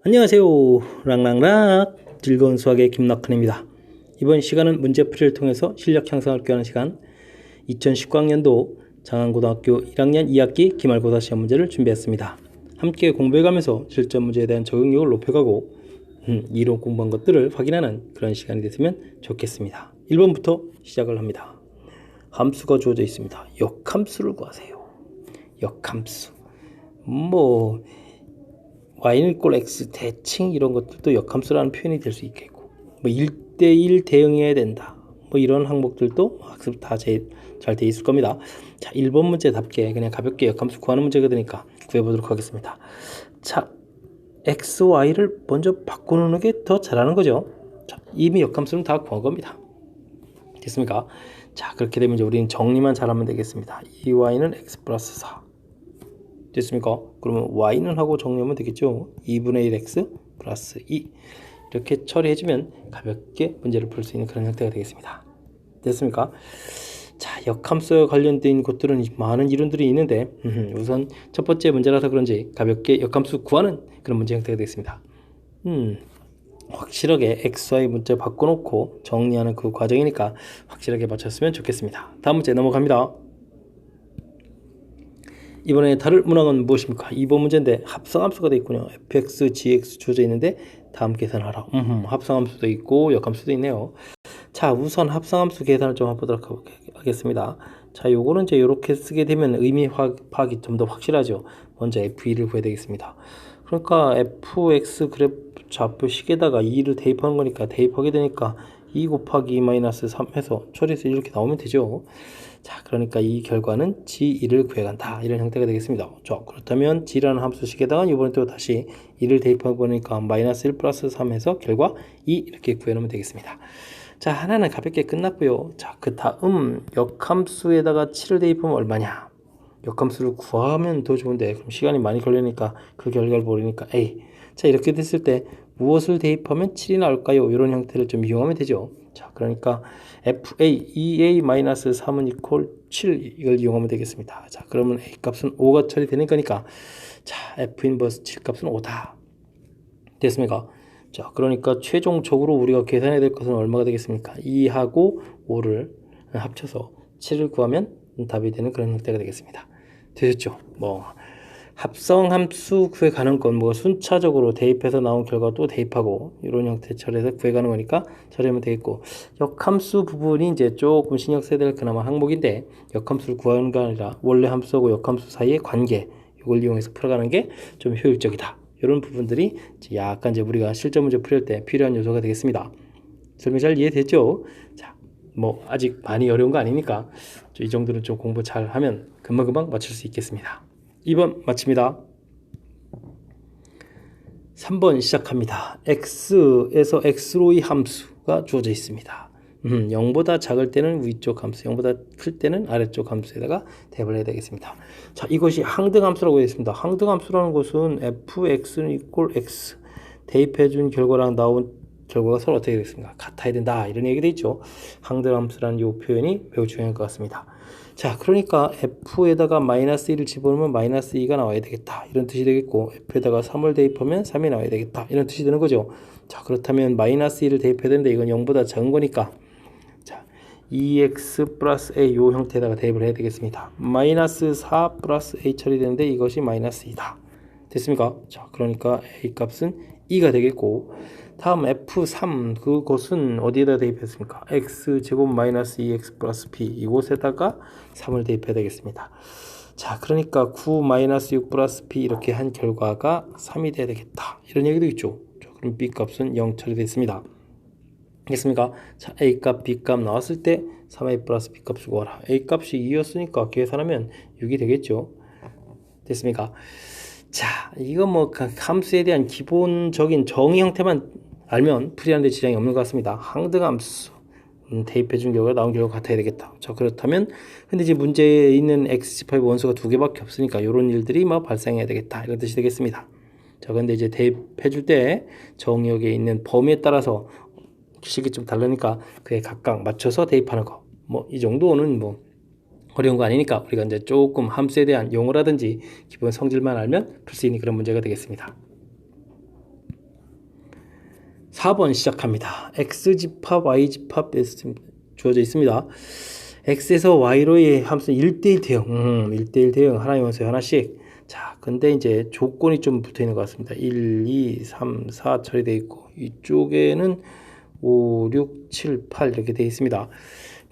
안녕하세요. 랑랑락 즐거운 수학의 김낙헌입니다. 이번 시간은 문제풀이를 통해서 실력 향상을 꾀하는 시간 2019학년도 장안고등학교 1학년 2학기 기말고사 시험 문제를 준비했습니다. 함께 공부해가면서 실전 문제에 대한 적응력을 높여가고 이론 공부한 것들을 확인하는 그런 시간이 됐으면 좋겠습니다. 1번부터 시작을 합니다. 함수가 주어져 있습니다. 역함수를 구하세요. 역함수 y는 이꼴 x 대칭 이런 것들도 역함수라는 표현이 될 수 있겠고 1대1 대응해야 된다 이런 항목들도 학습 다 잘 돼 있을 겁니다. 자, 1번 문제답게 그냥 가볍게 역함수 구하는 문제가 되니까 구해보도록 하겠습니다. 자, x, y를 먼저 바꾸는 게 더 잘하는 거죠. 자, 이미 역함수는 다 구한 겁니다. 됐습니까? 자, 그렇게 되면 이제 우리는 정리만 잘하면 되겠습니다. 2y는 x 플러스 4 됐습니까? 그러면 y는 하고 정리하면 되겠죠. 2분의 1x 플러스 2 이렇게 처리해주면 가볍게 문제를 풀 수 있는 그런 형태가 되겠습니다. 됐습니까? 자, 역함수와 관련된 것들은 많은 이론들이 있는데 우선 첫 번째 문제라서 그런지 가볍게 역함수 구하는 그런 문제 형태가 되겠습니다. 확실하게 x, y 문자 바꿔놓고 정리하는 그 과정이니까 확실하게 맞췄으면 좋겠습니다. 다음 문제 넘어갑니다. 이번에 다룰 문항은 무엇입니까? 2번 문제인데 합성함수가 되어 있군요. fx, gx 주어져 있는데 다음 계산하라. 합성함수도 있고 역함수도 있네요. 자, 우선 합성함수 계산을 좀 해보도록 하겠습니다. 자, 요거는 이제 이렇게 쓰게 되면 의미 파악이 좀 더 확실하죠. 먼저 f2를 구해야 되겠습니다. 그러니까 fx 그래프 좌표식에다가 2를 대입하는 거니까 대입하게 되니까 2 곱하기 2-3 해서 처리해서 이렇게 나오면 되죠. 자, 그러니까 이 결과는 g1을 구해간다 이런 형태가 되겠습니다. 자, 그렇다면 g라는 함수식에다가 이번에 또 다시 2를 대입하고 보니까 -1 플러스 3 해서 결과 2 이렇게 구해놓으면 되겠습니다. 자, 하나는 가볍게 끝났고요. 자, 그 다음 역함수에다가 7을 대입하면 얼마냐? 역함수를 구하면 더 좋은데 그럼 시간이 많이 걸리니까 그 결과를 모르니까 A. 자, 이렇게 됐을 때 무엇을 대입하면 7이 나올까요? 이런 형태를 좀 이용하면 되죠. 자, 그러니까 FA, 2A-3은 이퀄 7 이걸 이용하면 되겠습니다. 자, 그러면 A 값은 5가 처리되니까 자, F 인버스 7 값은 5다. 됐습니까? 자, 그러니까 최종적으로 우리가 계산해야 될 것은 얼마가 되겠습니까? 2하고 5를 합쳐서 7을 구하면 답이 되는 그런 형태가 되겠습니다. 되셨죠? 합성함수 구해가는 건 순차적으로 대입해서 나온 결과 또 대입하고 이런 형태 처리해서 구해가는 거니까 처리하면 되겠고, 역함수 부분이 이제 조금 신경 써야 될 그나마 항목인데 역함수를 구하는 게 아니라 원래 함수하고 역함수 사이의 관계 이걸 이용해서 풀어가는 게 좀 효율적이다. 이런 부분들이 약간 이제 우리가 실전 문제 풀 때 필요한 요소가 되겠습니다. 설명 잘 이해됐죠? 자, 아직 많이 어려운 거 아니니까 이 정도는 좀 공부 잘 하면 금방금방 맞출 수 있겠습니다. 2번 마칩니다. 3번 시작합니다. x에서 x로의 함수가 주어져 있습니다. 0보다 작을 때는 위쪽 함수, 0보다 클 때는 아래쪽 함수에다가 대입을 해야 되겠습니다. 자, 이것이 항등함수라고 되어 있습니다. 항등함수라는 것은 fx는 이꼴 x 대입해준 결과랑 나온 결과가 서로 어떻게 되겠습니까? 같아야 된다 이런 얘기도 있죠. 항등함수라는 이 표현이 매우 중요할 것 같습니다. 자, 그러니까 f에다가 -1을 집어넣으면 -2가 나와야 되겠다 이런 뜻이 되겠고, f에다가 3을 대입하면 3이 나와야 되겠다 이런 뜻이 되는 거죠. 자, 그렇다면 -1을 대입해야 되는데 이건 0보다 작은 거니까 자, 2x 플러스 a 요 형태에다가 대입을 해야 되겠습니다. -4 플러스 a 처리되는데 이것이 -2다. 됐습니까? 자, 그러니까 a 값은 2가 되겠고, 다음 F3 그것은 어디에다 대입했습니까? x제곱 -2x 플러스 b 이곳에다가 3을 대입해야 되겠습니다. 자, 그러니까 9 -6 플러스 b 이렇게 한 결과가 3이 돼야 되겠다 이런 얘기도 있죠. 자, 그럼 b 값은 0 처리됐습니다. 알겠습니까? 자, a 값, b 값 나왔을 때 3a 플러스 b 값을 구하라. a 값이 2였으니까 계산하면 6이 되겠죠. 됐습니까? 자, 이거 함수에 대한 기본적인 정의 형태만 알면 풀이하는 데 지장이 없는 것 같습니다. 항등함수 대입해준 결과 나온 결과 같아야 되겠다. 자, 그렇다면 근데 이제 문제에 있는 x-5 원소가 2개밖에 없으니까 이런 일들이 발생해야 되겠다 이런 뜻이 되겠습니다. 자, 근데 이제 대입해줄 때 정의역에 있는 범위에 따라서 식이 좀 다르니까 그에 각각 맞춰서 대입하는 거 이 정도는 어려운 거 아니니까 우리가 이제 조금 함수에 대한 용어라든지 기본 성질만 알면 풀 수 있는 그런 문제가 되겠습니다. 4번 시작합니다. x집합, y집합 주어져 있습니다. x에서 y로의 함수는 1대1 대응, 1대1 대응 하나의 원소에 하나씩. 자, 근데 이제 조건이 좀 붙어 있는 것 같습니다. 1, 2, 3, 4 처리되어 있고, 이쪽에는 5, 6, 7, 8 이렇게 되어 있습니다.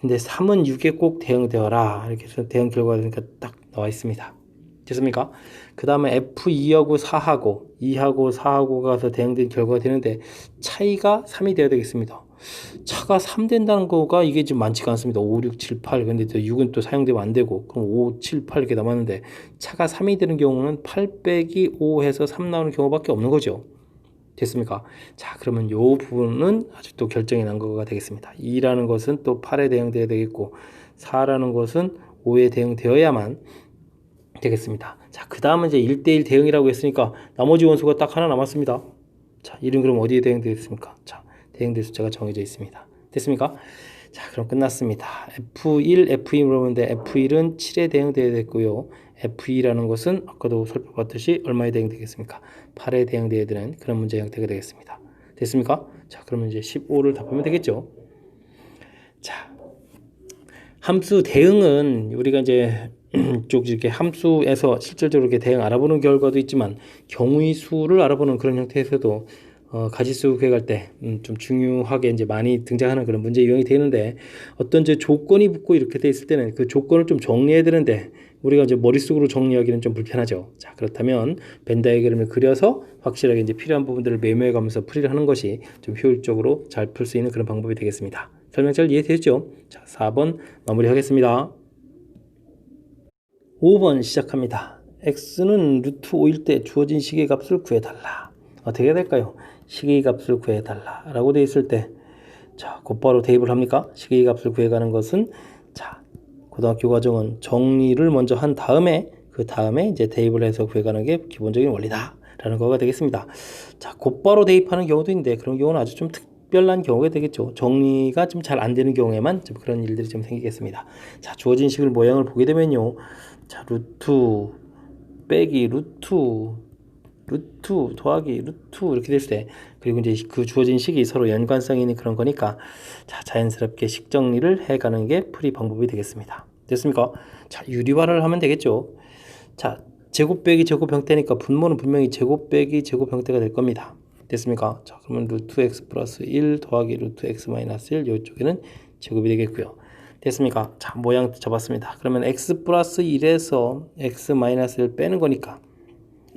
근데 3은 6에 꼭 대응되어라. 이렇게 해서 대응 결과가 그러니까 딱 나와 있습니다. 됐습니까? 그 다음에 F2하고 4하고 2하고 4하고 가서 대응된 결과가 되는데 차이가 3이 되어야 되겠습니다. 차가 3 된다는 거가 이게 좀 많지가 않습니다. 5, 6, 7, 8 근데 또 6은 또 사용되면 안 되고 그럼 5, 7, 8 이렇게 남았는데 차가 3이 되는 경우는 8 빼기 5 해서 3 나오는 경우밖에 없는 거죠. 됐습니까? 자, 그러면 요 부분은 아주 또 결정이 난 거가 되겠습니다. 2라는 것은 또 8에 대응되어야 되겠고 4라는 것은 5에 대응되어야만 되겠습니다. 자, 그 다음은 이제 1대1 대응이라고 했으니까 나머지 원소가 딱 하나 남았습니다. 자, 1은 그럼 어디에 대응되겠습니까? 자, 대응될 숫자가 정해져 있습니다. 됐습니까? 자, 그럼 끝났습니다. F1, F2 물어보는데 F1은 7에 대응되어야 됐고요. F2라는 것은 아까도 살펴봤듯이 얼마에 대응되겠습니까? 8에 대응되어야 되는 그런 문제 형태가 되겠습니다. 됐습니까? 자, 그러면 이제 15를 답하면 되겠죠. 자, 함수 대응은 우리가 이제 쭉 이렇게 함수에서 실질적으로 이렇게 대응 알아보는 결과도 있지만 경우의 수를 알아보는 그런 형태에서도 가지수 구획할 때 좀 중요하게 이제 많이 등장하는 그런 문제 유형이 되는데 어떤 이제 조건이 붙고 이렇게 돼 있을 때는 그 조건을 좀 정리해야 되는데 우리가 이제 머릿속으로 정리하기는 좀 불편하죠. 자, 그렇다면 벤 다이어그램을 그려서 확실하게 이제 필요한 부분들을 메모해 가면서 풀이를 하는 것이 좀 효율적으로 잘 풀 수 있는 그런 방법이 되겠습니다. 설명 잘 이해되셨죠? 자, 4번 마무리하겠습니다. 5번 시작합니다. x는 루트 5일 때 주어진 식의 값을 구해달라. 어떻게 해야 될까요? 식의 값을 구해달라 라고 되어 있을 때 자, 곧바로 대입을 합니까? 식의 값을 구해가는 것은 자, 고등학교 과정은 정리를 먼저 한 다음에 그 다음에 이제 대입을 해서 구해가는 게 기본적인 원리다 라는 거가 되겠습니다. 자, 곧바로 대입하는 경우도 있는데 그런 경우는 아주 좀 특별한 경우가 되겠죠. 정리가 좀 잘 안 되는 경우에만 좀 그런 일들이 좀 생기겠습니다. 자, 주어진 식을 모양을 보게 되면요. 자, 루트 빼기 루트 더하기 루트 이렇게 됐을 때 그리고 이제 그 주어진 식이 서로 연관성이 있는 그런 거니까 자, 자연스럽게 식 정리를 해가는 게 풀이 방법이 되겠습니다. 됐습니까? 자, 유리화를 하면 되겠죠. 자, 제곱 빼기 제곱 형태니까 분모는 분명히 제곱 빼기 제곱 형태가 될 겁니다. 됐습니까? 자, 그러면 루트 x 플러스 1 더하기 루트 x 마이너스 1 이쪽에는 제곱이 되겠고요. 됐습니까? 자, 모양 잡았습니다. 그러면 x 플러스 1에서 x 마이너스 1 빼는 거니까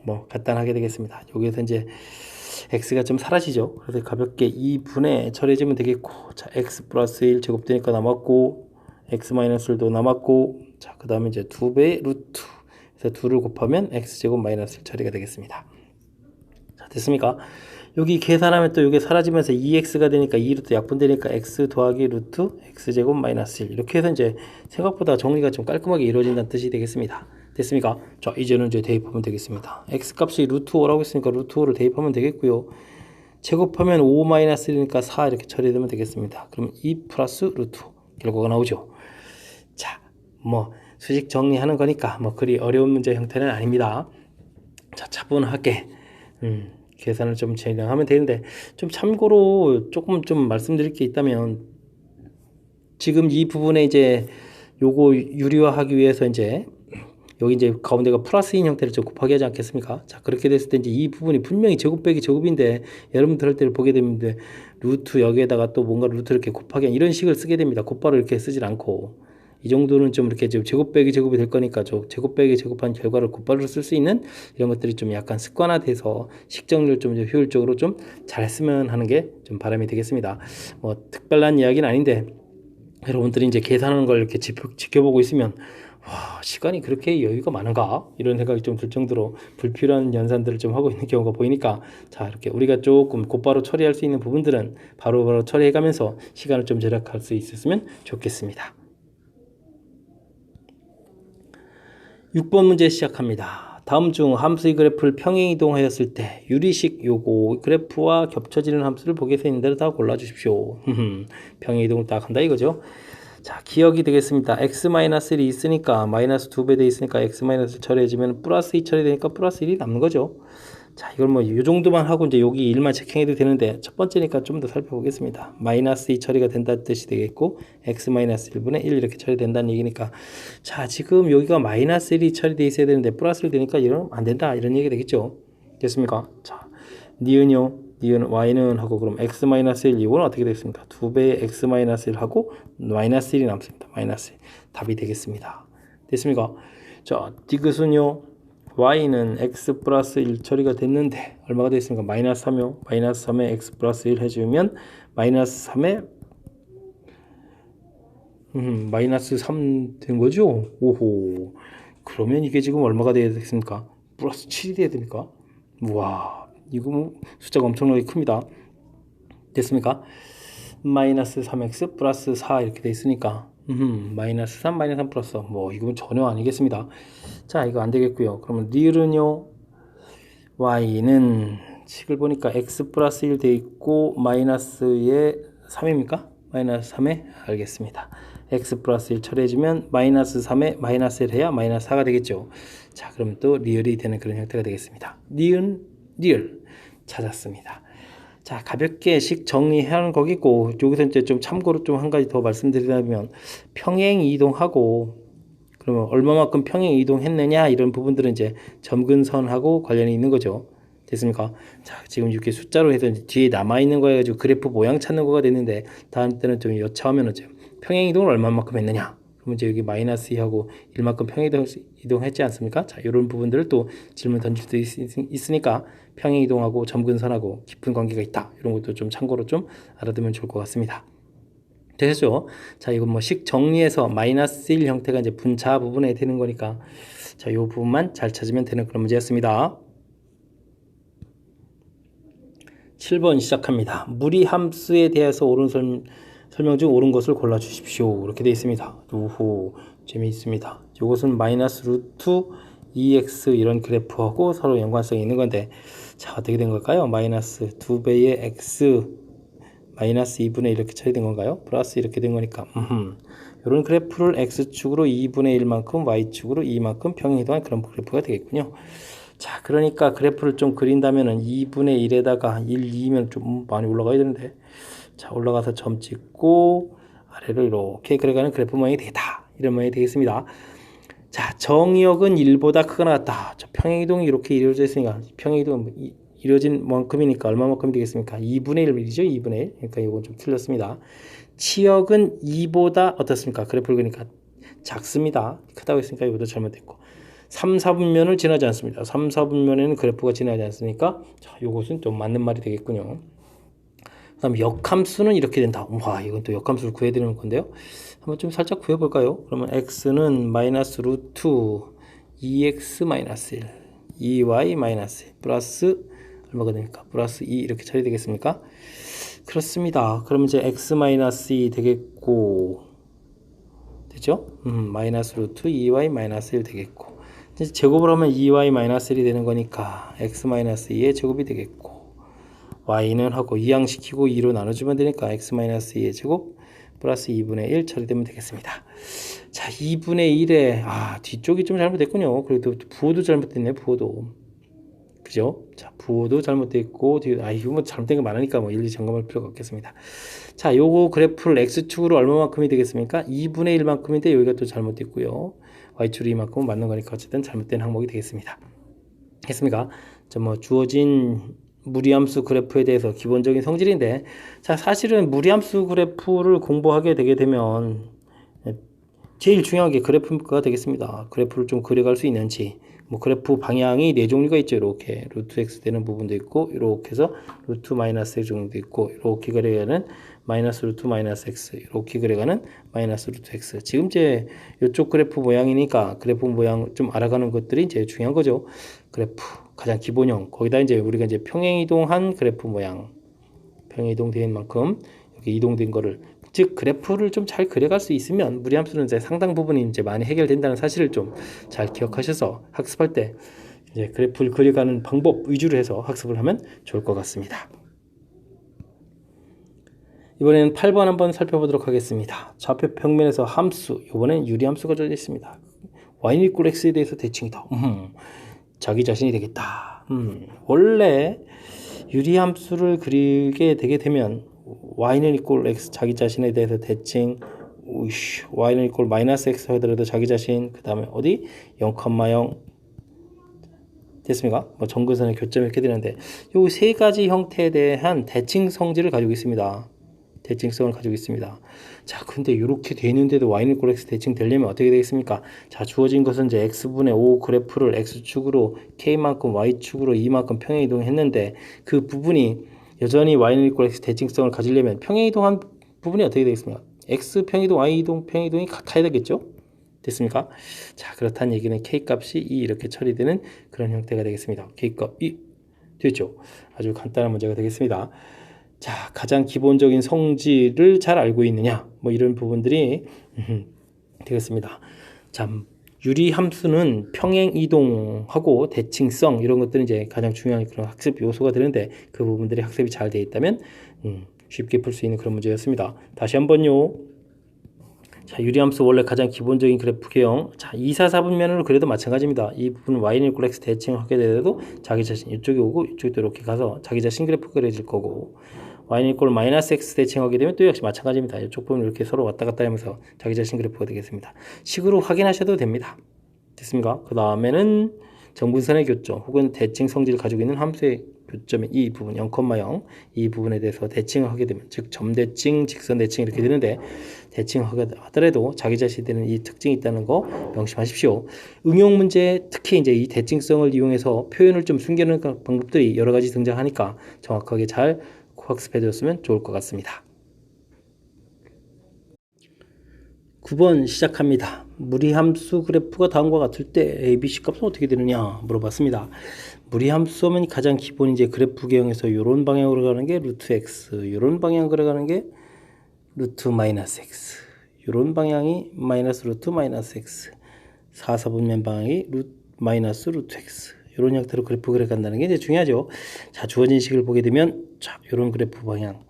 뭐 간단하게 되겠습니다. 여기에서 이제 x가 좀 사라지죠. 그래서 가볍게 2분의 처리해주면 되겠고 자, x 플러스 1 제곱되니까 남았고 x 마이너스 1도 남았고 자, 그 다음에 이제 2배의 루트 그래서 2를 곱하면 x제곱 마이너스 1 처리가 되겠습니다. 자, 됐습니까? 여기 계산하면 또 이게 사라지면서 2x가 되니까 2루트 약분되니까 x 더하기 루트 x제곱 마이너스 1 이렇게 해서 이제 생각보다 정리가 좀 깔끔하게 이루어진다는 뜻이 되겠습니다. 됐습니까? 자, 이제는 이제 대입하면 되겠습니다. x 값이 루트 5라고 했으니까 루트 5를 대입하면 되겠고요. 제곱하면 5 마이너스 1이니까 4 이렇게 처리되면 되겠습니다. 그럼 2 플러스 루트 5 결과가 나오죠. 자, 뭐 수식 정리하는 거니까 뭐 그리 어려운 문제 형태는 아닙니다. 자, 차분하게 계산을 좀 진행하면 되는데 좀 참고로 조금 좀 말씀드릴 게 있다면 지금 이 부분에 이제 요거 유리화하기 위해서 이제 여기 이제 가운데가 플러스인 형태를 좀 곱하기 하지 않겠습니까? 자, 그렇게 됐을 때 이제 이 부분이 분명히 제곱 빼기 제곱인데 여러분들 할 때를 보게 되는데 루트 여기에다가 또 뭔가 루트 이렇게 곱하기 이런 식을 쓰게 됩니다. 곧바로 이렇게 쓰질 않고 이 정도는 좀 이렇게 제곱 빼기 제곱이 될 거니까 제곱 빼기 제곱한 결과를 곧바로 쓸 수 있는 이런 것들이 좀 약간 습관화돼서 식정리를 좀 효율적으로 좀 잘 했으면 하는 게 좀 바람이 되겠습니다. 뭐 특별한 이야기는 아닌데 여러분들이 이제 계산하는 걸 이렇게 지켜보고 있으면 와, 시간이 그렇게 여유가 많은가? 이런 생각이 좀 들 정도로 불필요한 연산들을 좀 하고 있는 경우가 보이니까 자, 이렇게 우리가 조금 곧바로 처리할 수 있는 부분들은 바로바로 처리해가면서 시간을 좀 절약할 수 있었으면 좋겠습니다. 6번 문제 시작합니다. 다음 중 함수의 그래프를 평행이동하였을 때 유리식 요거 그래프와 겹쳐지는 함수를 보게 되는 대로 다 골라주십시오. 평행이동을 딱 한다 이거죠. 자, 기억이 되겠습니다. x-1이 있으니까 마이너스 2배 돼 있으니까 x-1 처리해주면 플러스 2 처리되니까 플러스 1이 남는 거죠. 자, 이걸 뭐 이 정도만 하고 이제 여기 1만 체킹해도 되는데 첫 번째니까 좀 더 살펴보겠습니다. 마이너스 2 처리가 된다는 뜻이 되겠고 x 마이너스 1분의 1 이렇게 처리된다는 얘기니까 자, 지금 여기가 마이너스 1이 처리돼 있어야 되는데 플러스를 되니까 이러면 안 된다 이런 얘기 되겠죠. 됐습니까? 자, 니은요. 니은 y는 하고 그럼 x 마이너스 1 이거는 어떻게 되겠습니까? 2배의 x 마이너스 1 하고 마이너스 1이 남습니다. 마이너스 1 답이 되겠습니다. 됐습니까? 자, 디귿은요. y는 x 플러스 1 처리가 됐는데 얼마가 되겠습니까? 마이너스 3요. 마이너스 3에 x 플러스 1 해주면 마이너스 3에 마이너스 3 된 거죠? 오호. 그러면 이게 지금 얼마가 돼야 되겠습니까? 플러스 7이 돼야 됩니까? 우와, 이거 뭐 숫자가 엄청나게 큽니다. 됐습니까? 마이너스 3x 플러스 4 이렇게 돼 있으니까 마이너스 3 마이너스 3 플러스 뭐 이건 전혀 아니겠습니다. 자, 이거 안 되겠고요. 그러면 리을은요. y는 식을 보니까 x 플러스 1 돼 있고 마이너스에 3입니까? 마이너스 3에 알겠습니다. x 플러스 1 처리해주면 마이너스 3에 마이너스 1 해야 마이너스 4가 되겠죠. 자, 그럼 또 리을이 되는 그런 형태가 되겠습니다. 니은, 리을 찾았습니다. 자, 가볍게 식 정리하는 거기고 여기서 이제 좀 참고로 좀 한 가지 더 말씀드리자면 평행 이동하고 그러면 얼마만큼 평행 이동했느냐 이런 부분들은 이제 점근선하고 관련이 있는 거죠. 됐습니까? 자, 지금 이렇게 숫자로 해서 이제 뒤에 남아있는 거 해가지고 그래프 모양 찾는 거가 됐는데 다음 때는 좀 여차하면 이제 평행 이동을 얼마만큼 했느냐 그러면 이제 여기 마이너스 2하고 1만큼 평행 이동했지 않습니까? 자, 이런 부분들을 또 질문 던질 수 있으니까 평행 이동하고 점근선하고 깊은 관계가 있다 이런 것도 좀 참고로 좀 알아두면 좋을 것 같습니다. 되셨죠? 자, 이건 뭐 식 정리해서 마이너스 1 형태가 이제 분자 부분에 되는 거니까 자, 이 부분만 잘 찾으면 되는 그런 문제였습니다. 7번 시작합니다. 무리함수에 대해서 옳은 설명 중 옳은 것을 골라 주십시오. 이렇게 되어 있습니다. 오호, 재미있습니다. 이것은 마이너스 루트 2x 이런 그래프하고 서로 연관성이 있는 건데 자, 어떻게 된 걸까요? 마이너스 2배의 x 마이너스 2분의 1 이렇게 처리된 건가요? 플러스 이렇게 된 거니까 이런 그래프를 x축으로 2분의 1만큼 y축으로 2만큼 평행이동한 그런 그래프가 되겠군요. 자, 그러니까 그래프를 좀 그린다면은 2분의 1에다가 1, 2면 좀 많이 올라가야 되는데 자, 올라가서 점 찍고 아래로 이렇게 그려가는 그래프 모양이 되겠다 이런 모양이 되겠습니다. 자, 정역은 1보다 크거나 같다. 평행이동이 이렇게 이루어져 있으니까 평행이동은 이루어진 만큼이니까 얼마만큼 되겠습니까? 2분의 1이죠. 2분의 1. 그러니까 이건 좀 틀렸습니다. 치역은 2보다 어떻습니까? 그래프를 그러니까 작습니다. 크다고 했으니까 이것도 잘못됐고 3, 4분면을 지나지 않습니다. 3, 4분면에는 그래프가 지나지 않으니까 자, 이것은 좀 맞는 말이 되겠군요. 그 다음 역함수는 이렇게 된다. 와, 이건 또 역함수를 구해야 되는 건데요. 한번 좀 살짝 구해볼까요? 그러면 x는 마이너스 루트 2x 마이너스 1 2y 마이너스 1 플러스 얼마가 됩니까? 플러스 2 이렇게 처리되겠습니까? 그렇습니다. 그럼 이제 x 마이너스 2 되겠고 됐죠? 마이너스 루트 2y 마이너스 1 되겠고 이제 제곱을 하면 2y 마이너스 1이 되는 거니까 x 마이너스 2의 제곱이 되겠고 y는 하고 이항시키고 2로 나눠주면 되니까 x 마이너스 2의 제곱 플러스 2분의 1 처리되면 되겠습니다. 자, 2분의 1에 뒤쪽이 좀 잘못됐군요. 그래도 부호도 잘못됐네. 부호도 그죠? 자, 부호도 잘못됐고 이거 뭐 잘못된 게 많으니까 뭐 일일이 점검할 필요가 없겠습니다. 자, 요거 그래프를 x축으로 얼마만큼이 되겠습니까? 2분의 1만큼인데 여기가 또 잘못됐고요. y축으로 이만큼은 맞는 거니까 어쨌든 잘못된 항목이 되겠습니다. 했습니까? 자, 뭐 주어진 무리함수 그래프에 대해서 기본적인 성질인데 자, 사실은 무리함수 그래프를 공부하게 되게 되면 제일 중요한 게 그래프가 되겠습니다. 그래프를 좀 그려갈 수 있는지 뭐 그래프 방향이 네 종류가 있죠. 이렇게 루트 x 되는 부분도 있고 이렇게 해서 루트 마이너스 x 정도 있고 이렇게 그려가는 마이너스 루트 마이너스 x 이렇게 그려가는 마이너스 루트 x 지금 이제 이쪽 그래프 모양이니까 그래프 모양 좀 알아가는 것들이 이제 중요한 거죠. 그래프 가장 기본형 거기다 이제 우리가 이제 평행이동한 그래프 모양 평행이동된 만큼 이렇게 이동된 거를 즉 그래프를 좀 잘 그려갈 수 있으면 무리함수는 이제 상당 부분이 이제 많이 해결된다는 사실을 좀 잘 기억하셔서 학습할 때 이제 그래프를 그려가는 방법 위주로 해서 학습을 하면 좋을 것 같습니다. 이번에는 8번 한번 살펴보도록 하겠습니다. 좌표 평면에서 함수, 이번엔 유리함수가 주어져 있습니다. y는 equal x에 대해서 대칭이다. 자기 자신이 되겠다. 원래 유리함수를 그리게 되게 되면 y는 equal x 자기 자신에 대해서 대칭 y는 equal 마이너스 x 하더라도 자기 자신 그 다음에 어디 0,0 됐습니까? 뭐 정근선의 교점 이렇게 되는데 요 세 가지 형태에 대한 대칭 성질을 가지고 있습니다. 대칭성을 가지고 있습니다. 자, 근데 이렇게 돼 있는데도 y는 equal x 대칭 되려면 어떻게 되겠습니까? 자, 주어진 것은 이제 x분의 5 그래프를 x축으로 k만큼 y축으로 이만큼 평행이동했는데 그 부분이 여전히 y는 equal x 대칭성을 가지려면 평행이동한 부분이 어떻게 되겠습니까? x 평행이동, y 이동 평행이동이 같아야 되겠죠? 됐습니까? 자, 그렇다는 얘기는 k값이 2 이렇게 처리되는 그런 형태가 되겠습니다. k값 2 됐죠? 아주 간단한 문제가 되겠습니다. 자, 가장 기본적인 성질을 잘 알고 있느냐 뭐 이런 부분들이 되겠습니다. 자, 유리 함수는 평행 이동하고 대칭성 이런 것들은 이제 가장 중요한 그런 학습 요소가 되는데 그 부분들이 학습이 잘 되어 있다면 쉽게 풀 수 있는 그런 문제였습니다. 다시 한번요. 자, 유리함수 원래 가장 기본적인 그래프 개형. 자, 2, 4, 4분면으로 그래도 마찬가지입니다. 이 부분은 y는 equal x 대칭하게 되더라도 자기 자신 이쪽에 오고 이쪽도 이렇게 가서 자기 자신 그래프가 그려질 거고 y는 equal 마이너스 x 대칭하게 되면 또 역시 마찬가지입니다. 이쪽 부분 이렇게 서로 왔다 갔다 하면서 자기 자신 그래프가 되겠습니다. 식으로 확인하셔도 됩니다. 됐습니까? 그 다음에는 정분선의 교점 혹은 대칭 성질을 가지고 있는 함수의 교점의 이 부분 0,0 이 부분에 대해서 대칭을 하게 되면 즉 점대칭, 직선대칭 이렇게 되는데 대칭을 하더라도 자기 자신이 되는 이 특징이 있다는 거 명심하십시오. 응용 문제 특히 이제 이 대칭성을 이용해서 표현을 좀 숨기는 방법들이 여러 가지 등장하니까 정확하게 잘 학습해 줬으면 좋을 것 같습니다. 9번 시작합니다. 무리함수 그래프가 다음과 같을 때 ABC 값은 어떻게 되느냐 물어봤습니다. 무리함수면 가장 기본 이제 그래프 개형에서 이런 방향으로 가는 게 루트 x, 이런 방향으로 가는 게 루트 마이너스 x, 이런 방향이 마이너스 루트 마이너스 x, 4, 4분면 방향이 마이너스 루트 x 이런 형태로 그래프 그려간다는 게 이제 중요하죠. 자, 주어진 식을 보게 되면 자, 이런 그래프 방향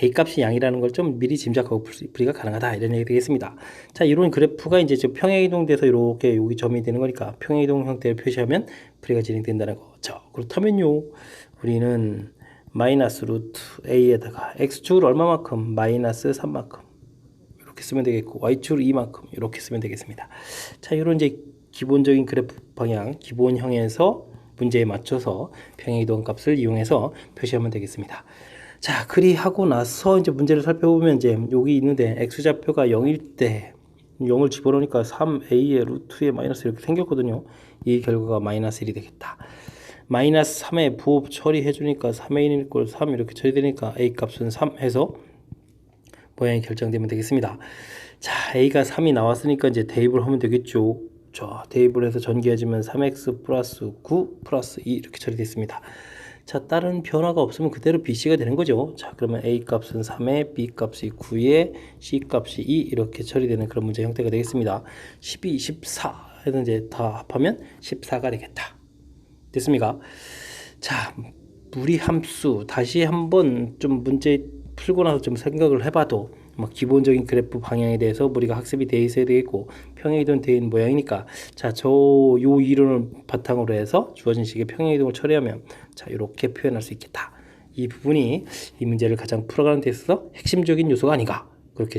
A 값이 양이라는 걸 좀 미리 짐작하고 풀이가 가능하다 이런 얘기 되겠습니다. 자, 이런 그래프가 이제 좀 평행이동돼서 이렇게 여기 점이 되는 거니까 평행이동 형태를 표시하면 풀이가 진행된다는 거. 자, 그렇다면요 우리는 마이너스 루트 A에다가 X축을 얼마만큼 마이너스 3만큼 이렇게 쓰면 되겠고 Y축을 2만큼 이렇게 쓰면 되겠습니다. 자, 이런 이제 기본적인 그래프 방향 기본형에서 문제에 맞춰서 평행이동 값을 이용해서 표시하면 되겠습니다. 자, 그리하고 나서 이제 문제를 살펴보면 이제 여기 있는데 x좌표가 0일 때 0을 집어넣으니까 3a의 루트에 마이너스 이렇게 생겼거든요. 이 결과가 마이너스 1이 되겠다. 마이너스 3에 부호 처리해 주니까 3a 이꼴 3 이렇게 처리되니까 a 값은 3 해서 모양이 결정되면 되겠습니다. 자, a가 3이 나왔으니까 이제 대입을 하면 되겠죠. 자, 대입을 해서 전개해주면 3x 플러스 9 플러스 2 이렇게 처리됐습니다. 자, 다른 변화가 없으면 그대로 bc가 되는 거죠. 자, 그러면 a 값은 3에 b 값이 9에 c 값이 2 이렇게 처리되는 그런 문제 형태가 되겠습니다. 12, 14 해서 이제 다 합하면 14가 되겠다. 됐습니까? 자, 무리함수 다시 한번 좀 문제 풀고 나서 좀 생각을 해봐도 뭐 기본적인 그래프 방향에 대해서 우리가 학습이 돼 있어야 되겠고 평행이동 되어 있는 모양이니까 자, 요 이론을 바탕으로 해서 주어진 식의 평행이동을 처리하면 자, 이렇게 표현할 수 있겠다. 이 부분이 이 문제를 가장 풀어가는 데 있어서 핵심적인 요소가 아닌가 그렇게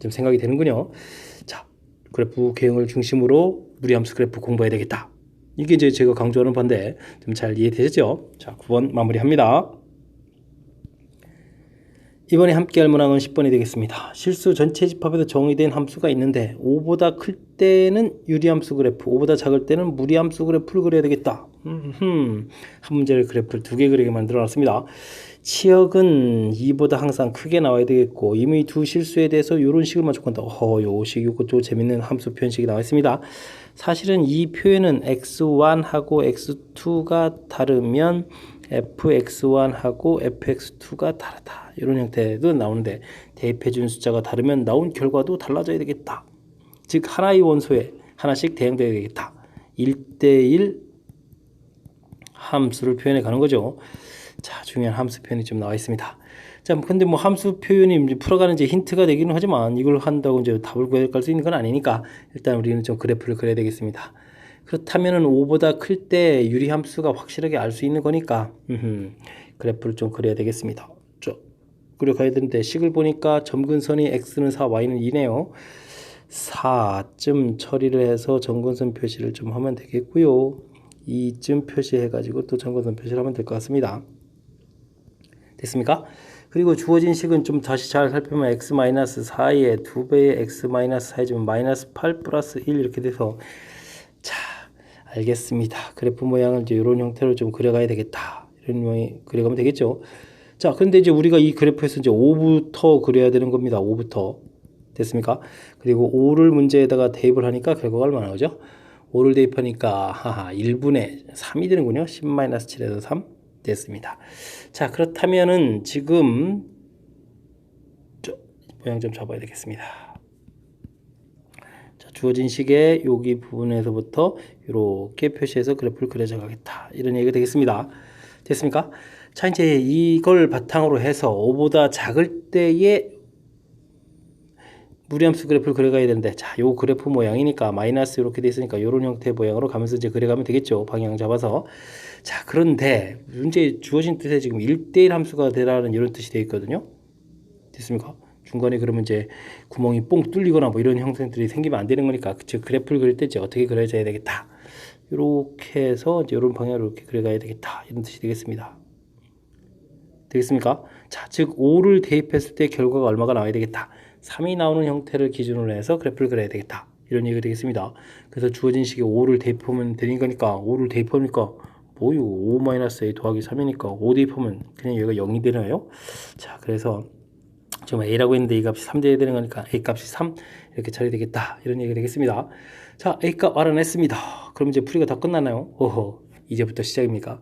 좀 생각이 되는군요. 자, 그래프 개형을 중심으로 무리함수 그래프 공부해야 되겠다. 이게 이제 제가 강조하는 바인데 좀 잘 이해되셨죠? 자, 9번 마무리합니다. 이번에 함께 할 문항은 10번이 되겠습니다. 실수 전체 집합에서 정의된 함수가 있는데 5보다 클 때는 유리함수 그래프, 5보다 작을 때는 무리함수 그래프를 그려야 되겠다. 한 문제를 그래프를 2개 그리게 만들어 놨습니다. 치역은 2보다 항상 크게 나와야 되겠고 이미 두 실수에 대해서 이런 식을 만족한다. 요 식, 요것도 재밌는 함수 표현식이 나와 있습니다. 사실은 이 표현은 x1하고 x2가 다르면 fx1하고 fx2가 다르다. 이런 형태도 나오는데 대입해준 숫자가 다르면 나온 결과도 달라져야 되겠다. 즉 하나의 원소에 하나씩 대응되어야 되겠다. 1대1 함수를 표현해 가는 거죠. 자, 중요한 함수 표현이 좀 나와 있습니다. 자, 근데 뭐 함수 표현이 풀어가는 이제 힌트가 되기는 하지만 이걸 한다고 이제 답을 구할 수 있는 건 아니니까 일단 우리는 좀 그래프를 그려야 되겠습니다. 그렇다면은 5보다 클 때 유리함수가 확실하게 알 수 있는 거니까 그래프를 좀 그려야 되겠습니다. 그려가야 되는데 식을 보니까 점근선이 x는 4, y는 2네요. 4쯤 처리를 해서 점근선 표시를 좀 하면 되겠고요. 2쯤 표시해가지고 또 점근선 표시를 하면 될 것 같습니다. 됐습니까? 그리고 주어진 식은 좀 다시 잘 살펴보면 x-4에 2배의 x-4 해주면 -8 플러스 1 이렇게 돼서 자, 알겠습니다. 그래프 모양을 이제 이런 형태로 좀 그려가야 되겠다. 이런 모양이 그려가면 되겠죠. 자, 근데 이제 우리가 이 그래프에서 이제 5부터 그려야 되는 겁니다. 5부터. 됐습니까? 그리고 5를 문제에다가 대입을 하니까 결과가 얼마나 나오죠? 5를 대입하니까 1분의 3이 되는군요. 10-7에서 3 됐습니다. 자, 그렇다면은 지금 모양 좀 잡아야 되겠습니다. 자, 주어진 식의 여기 부분에서부터 이렇게 표시해서 그래프를 그려져 가겠다. 이런 얘기가 되겠습니다. 됐습니까? 자, 이제 이걸 바탕으로 해서 5보다 작을 때의 무리함수 그래프를 그려가야 되는데, 자, 요 그래프 모양이니까 마이너스 이렇게 돼 있으니까 요런 형태의 모양으로 가면서 이제 그려가면 되겠죠. 방향 잡아서. 자, 그런데 문제 주어진 뜻에 지금 1대1 함수가 되라는 이런 뜻이 되어 있거든요. 됐습니까? 중간에 그러면 이제 구멍이 뽕 뚫리거나 뭐 이런 형태들이 생기면 안 되는 거니까, 즉 그래프를 그릴 때 이제 어떻게 그려져야 되겠다. 이렇게 해서 이제 이런 방향으로 이렇게 그려가야 되겠다. 이런 뜻이 되겠습니다. 되겠습니까? 자, 즉 5를 대입했을 때 결과가 얼마가 나와야 되겠다. 3이 나오는 형태를 기준으로 해서 그래프를 그려야 되겠다. 이런 얘기가 되겠습니다. 그래서 주어진 식에 5를 대입하면 되는 거니까 5를 대입하니까 뭐요? 5-a 더하기 3이니까 5 대입하면 그냥 여기가 0이 되나요? 자, 그래서 지금 a라고 했는데 이 값이 3 돼야 되는 거니까 a 값이 3 이렇게 처리되겠다. 이런 얘기가 되겠습니다. 자, a 값 알아냈습니다. 그럼 이제 풀이가 다 끝났나요? 오호, 이제부터 시작입니까?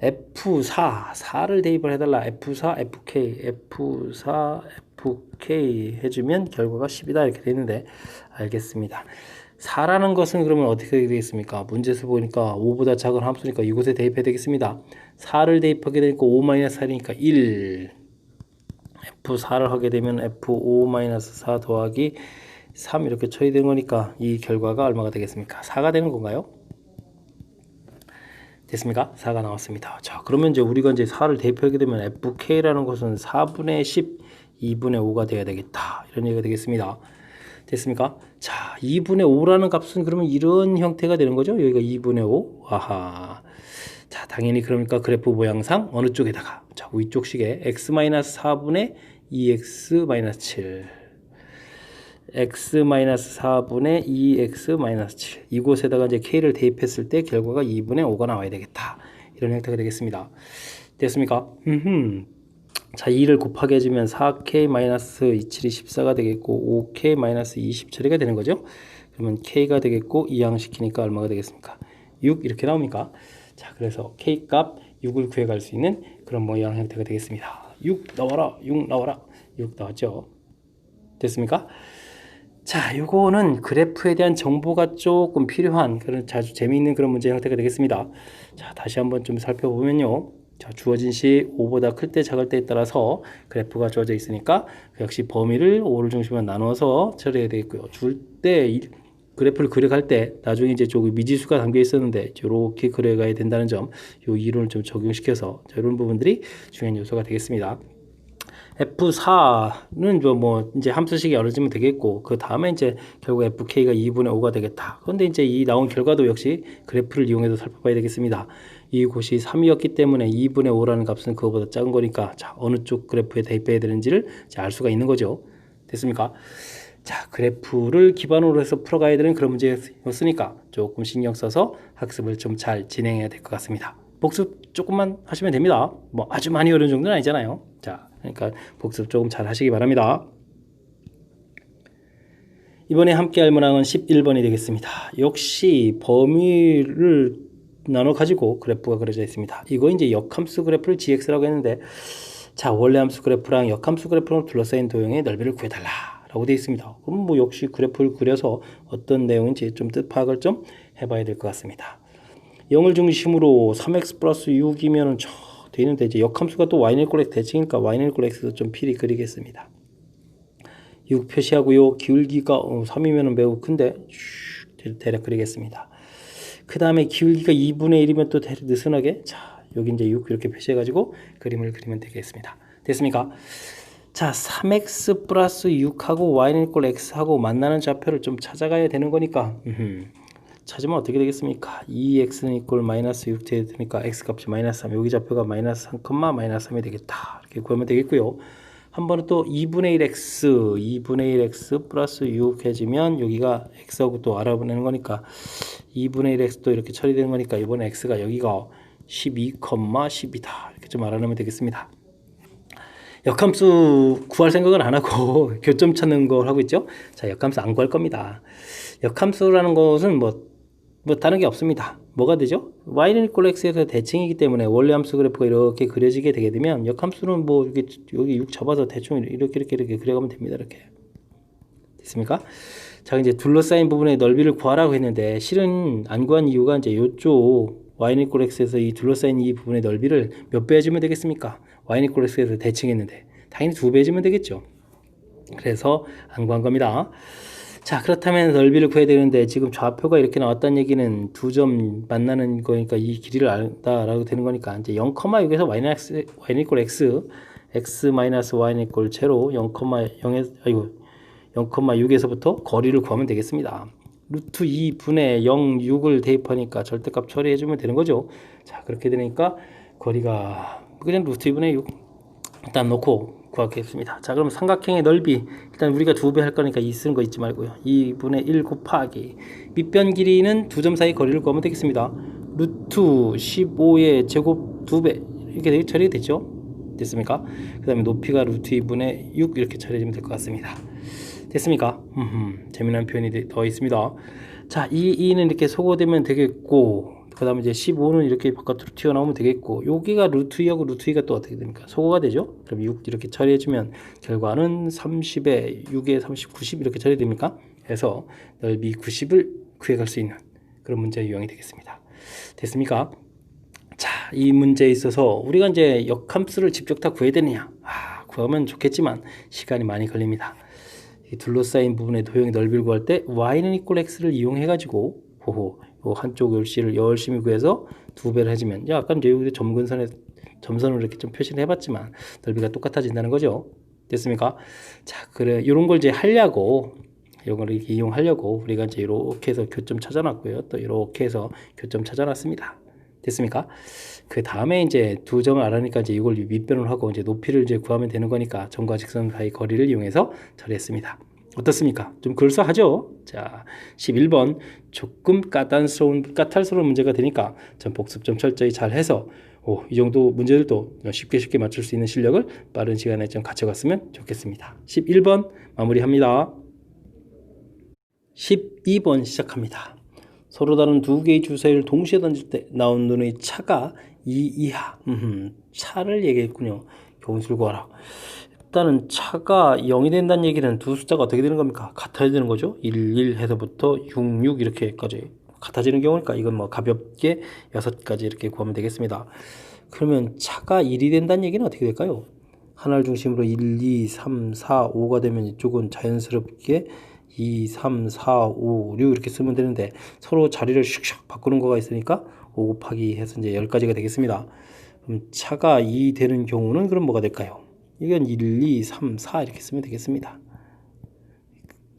F4, 4를 대입을 해달라. F4, F4, FK 해주면 결과가 10이다. 이렇게 되는데, 알겠습니다. 4라는 것은 그러면 어떻게 되겠습니까? 문제에서 보니까 5보다 작은 함수니까 이곳에 대입해야 되겠습니다. 4를 대입하게 되니까 5-4이니까 1. F4를 하게 되면 F5-4 더하기 3 이렇게 처리된 거니까 이 결과가 얼마가 되겠습니까? 4가 되는 건가요? 됐습니까? 4가 나왔습니다. 자, 그러면 이제 우리가 이제 4를 대입하게 되면 FK라는 것은 4분의 10, 2분의 5가 돼야 되겠다. 이런 얘기가 되겠습니다. 됐습니까? 자, 2분의 5라는 값은 그러면 이런 형태가 되는 거죠? 여기가 2분의 5. 아하. 자, 당연히 그러니까 그래프 모양상 어느 쪽에다가, 자, 위쪽 식에 x-4분의 2x-7 x-4분의 2x-7 이곳에다가 이제 k를 대입했을 때 결과가 2분의 5가 나와야 되겠다. 이런 형태가 되겠습니다. 됐습니까? 자, 2를 곱하게 해주면 4k-27이 14가 되겠고 5k-20 처리가 되는 거죠. 그러면 k가 되겠고 이항시키니까 얼마가 되겠습니까? 6 이렇게 나옵니까? 자, 그래서 k 값 6을 구해갈 수 있는 그런 모양 형태가 되겠습니다. 6 나와라, 6 나와라, 6 나왔죠. 됐습니까? 자, 요거는 그래프에 대한 정보가 조금 필요한 그런 아주 재미있는 그런 문제 형태가 되겠습니다. 자, 다시 한번 좀 살펴보면요. 자, 주어진 시 5보다 클 때 작을 때에 따라서 그래프가 주어져 있으니까 역시 범위를 5를 중심으로 나눠서 처리해야 되겠고요. 줄 때 그래프를 그려갈 때 나중에 이제 저기 미지수가 담겨 있었는데 이렇게 그려가야 된다는 점, 요 이론을 좀 적용시켜서 이런 부분들이 중요한 요소가 되겠습니다. F4는 뭐 이제 함수식이 열어지면 되겠고 그 다음에 이제 결국 FK가 2분의 5가 되겠다. 그런데 이제 이 나온 결과도 역시 그래프를 이용해서 살펴봐야 되겠습니다. 이곳이 3이었기 때문에 2분의 5라는 값은 그거보다 작은 거니까 자, 어느 쪽 그래프에 대입해야 되는지를 이제 알 수가 있는 거죠. 됐습니까? 자, 그래프를 기반으로 해서 풀어가야 되는 그런 문제였으니까 조금 신경 써서 학습을 좀 잘 진행해야 될 것 같습니다. 복습 조금만 하시면 됩니다. 뭐 아주 많이 어려운 정도는 아니잖아요. 자, 그러니까 복습 조금 잘 하시기 바랍니다. 이번에 함께 할 문항은 11번이 되겠습니다. 역시 범위를 나눠 가지고 그래프가 그려져 있습니다. 이거 이제 역함수 그래프를 gx라고 했는데, 자, 원래 함수 그래프랑 역함수 그래프로 둘러싸인 도형의 넓이를 구해달라 라고 되어 있습니다. 그럼 뭐 역시 그래프를 그려서 어떤 내용인지 좀 뜻 파악을 좀 해봐야 될 것 같습니다. 0을 중심으로 3x 플러스 6이면은 되는데 이제 역함수가 또 y는 꼴 x 대칭이니까 y는 꼴 x도 좀 필히 그리겠습니다. 6 표시하고요. 기울기가 3이면 매우 큰데 대략 그리겠습니다. 그 다음에 기울기가 2분의 1이면 또 느슨하게, 자, 여기 이제 6 이렇게 표시해가지고 그림을 그리면 되겠습니다. 됐습니까? 자, 3x 플러스 6하고 y는 이꼴 x하고 만나는 좌표를 좀 찾아가야 되는 거니까, 찾으면 어떻게 되겠습니까? 2x는 이꼴 마이너스 6 되니까 x 값이 마이너스 3, 여기 좌표가 마이너스 3, 마이너스 3이 되겠다. 이렇게 구하면 되겠고요. 한 번은 또 2분의 1x 플러스 6 해지면 여기가 x하고 또 알아보내는 거니까 2분의 1x도 이렇게 처리되는 거니까 이번에 x가 여기가 12,10이다. 이렇게 좀 알아내면 되겠습니다. 역함수 구할 생각은 안 하고 교점 찾는 걸 하고 있죠. 자, 역함수 안 구할 겁니다. 역함수라는 것은 뭐 다른 게 없습니다. 뭐가 되죠? y는 이꼴 x에서 대칭이기 때문에 원래 함수 그래프가 이렇게 그려지게 되게 되면 역함수는 뭐 여기 6 잡아서 대충 이렇게 그려가면 됩니다. 이렇게 됐습니까? 자, 이제 둘러싸인 부분의 넓이를 구하라고 했는데 실은 안 구한 이유가 이제 이쪽 y는 이꼴 x에서 이 둘러싸인 이 부분의 넓이를 몇 배 해주면 되겠습니까? y는 이꼴 x에서 대칭했는데 당연히 2배 해주면 되겠죠. 그래서 안 구한 겁니다. 자, 그렇다면 넓이를 구해야 되는데 지금 좌표가 이렇게 나왔다는 얘기는 두 점 만나는 거니까 이 길이를 안다라고 되는 거니까 이제 0,6에서 y는 이꼴 x 마이너스 y는 이꼴 제로 0,6에서부터 거리를 구하면 되겠습니다. 루트 2분의 0, 6을 대입하니까 절대값 처리해주면 되는 거죠. 자, 그렇게 되니까 거리가 그냥 루트 2분의 6 일단 놓고 구하겠습니다. 자, 그럼 삼각형의 넓이 일단 우리가 2배 할 거니까 2 쓰는 거 잊지 말고요. 2분의 1 곱하기 밑변 길이는 두 점 사이 거리를 구하면 되겠습니다. 루트 15의 제곱 2배 이렇게 처리가 됐죠. 됐습니까? 그 다음에 높이가 루트 2분의 6 이렇게 처리해주면 될 것 같습니다. 됐습니까? 재미난 표현이 더 있습니다. 자, 이 2는 이렇게 소거되면 되겠고, 그 다음에 이제 15는 이렇게 바깥으로 튀어나오면 되겠고, 여기가 루트 2하고 루트 2가 또 어떻게 됩니까? 소거가 되죠? 그럼 6 이렇게 처리해주면 결과는 30에 6에 30, 90 이렇게 처리됩니까? 그래서 넓이 90을 구해갈 수 있는 그런 문제 유형이 되겠습니다. 됐습니까? 자, 이 문제에 있어서 우리가 이제 역함수를 직접 다 구해야 되느냐? 구하면 좋겠지만 시간이 많이 걸립니다. 이 둘러싸인 부분의 도형의 넓이를 구할 때 y는 이꼴 x를 이용해 가지고 요 한쪽 열씨를 열심히 구해서 2배를 해주면 약간 이제 점근선에 점선으로 이렇게 좀 표시를 해봤지만 넓이가 똑같아진다는 거죠. 됐습니까? 자, 그래 이런 걸 이제 하려고 이걸 이렇게 이용하려고 우리가 이제 이렇게 해서 교점 찾아놨고요. 또 이렇게 해서 교점 찾아놨습니다. 됐습니까? 그 다음에 이제 두 점을 알아니까 이제 이걸 밑변을 하고 이제 높이를 이제 구하면 되는 거니까 점과 직선 사이 거리를 이용해서 처리했습니다. 어떻습니까? 좀 그럴싸하죠? 자, 11번 조금 까탈스러운 문제가 되니까 전 복습 좀 철저히 잘 해서 이 정도 문제들도 쉽게 맞출 수 있는 실력을 빠른 시간에 좀 갖춰갔으면 좋겠습니다. 11번 마무리합니다. 12번 시작합니다. 서로 다른 두 개의 주사위를 동시에 던질 때 나온 눈의 차가 2 이하. 차를 얘기했군요. 교훈술 구하라. 일단은 차가 0이 된다는 얘기는 두 숫자가 어떻게 되는 겁니까? 같아지는 거죠. 1, 1해서부터 6, 6 이렇게까지 같아지는 경우니까 이건 뭐 가볍게 6가지 이렇게 구하면 되겠습니다. 그러면 차가 1이 된다는 얘기는 어떻게 될까요? 하나를 중심으로 1, 2, 3, 4, 5가 되면 이쪽은 자연스럽게 2, 3, 4, 5, 6 이렇게 쓰면 되는데 서로 자리를 슉슉 바꾸는 거가 있으니까 5 곱하기 해서 이제 10가지가 되겠습니다. 그럼 차가 2 되는 경우는 그럼 뭐가 될까요? 이건 1, 2, 3, 4 이렇게 쓰면 되겠습니다.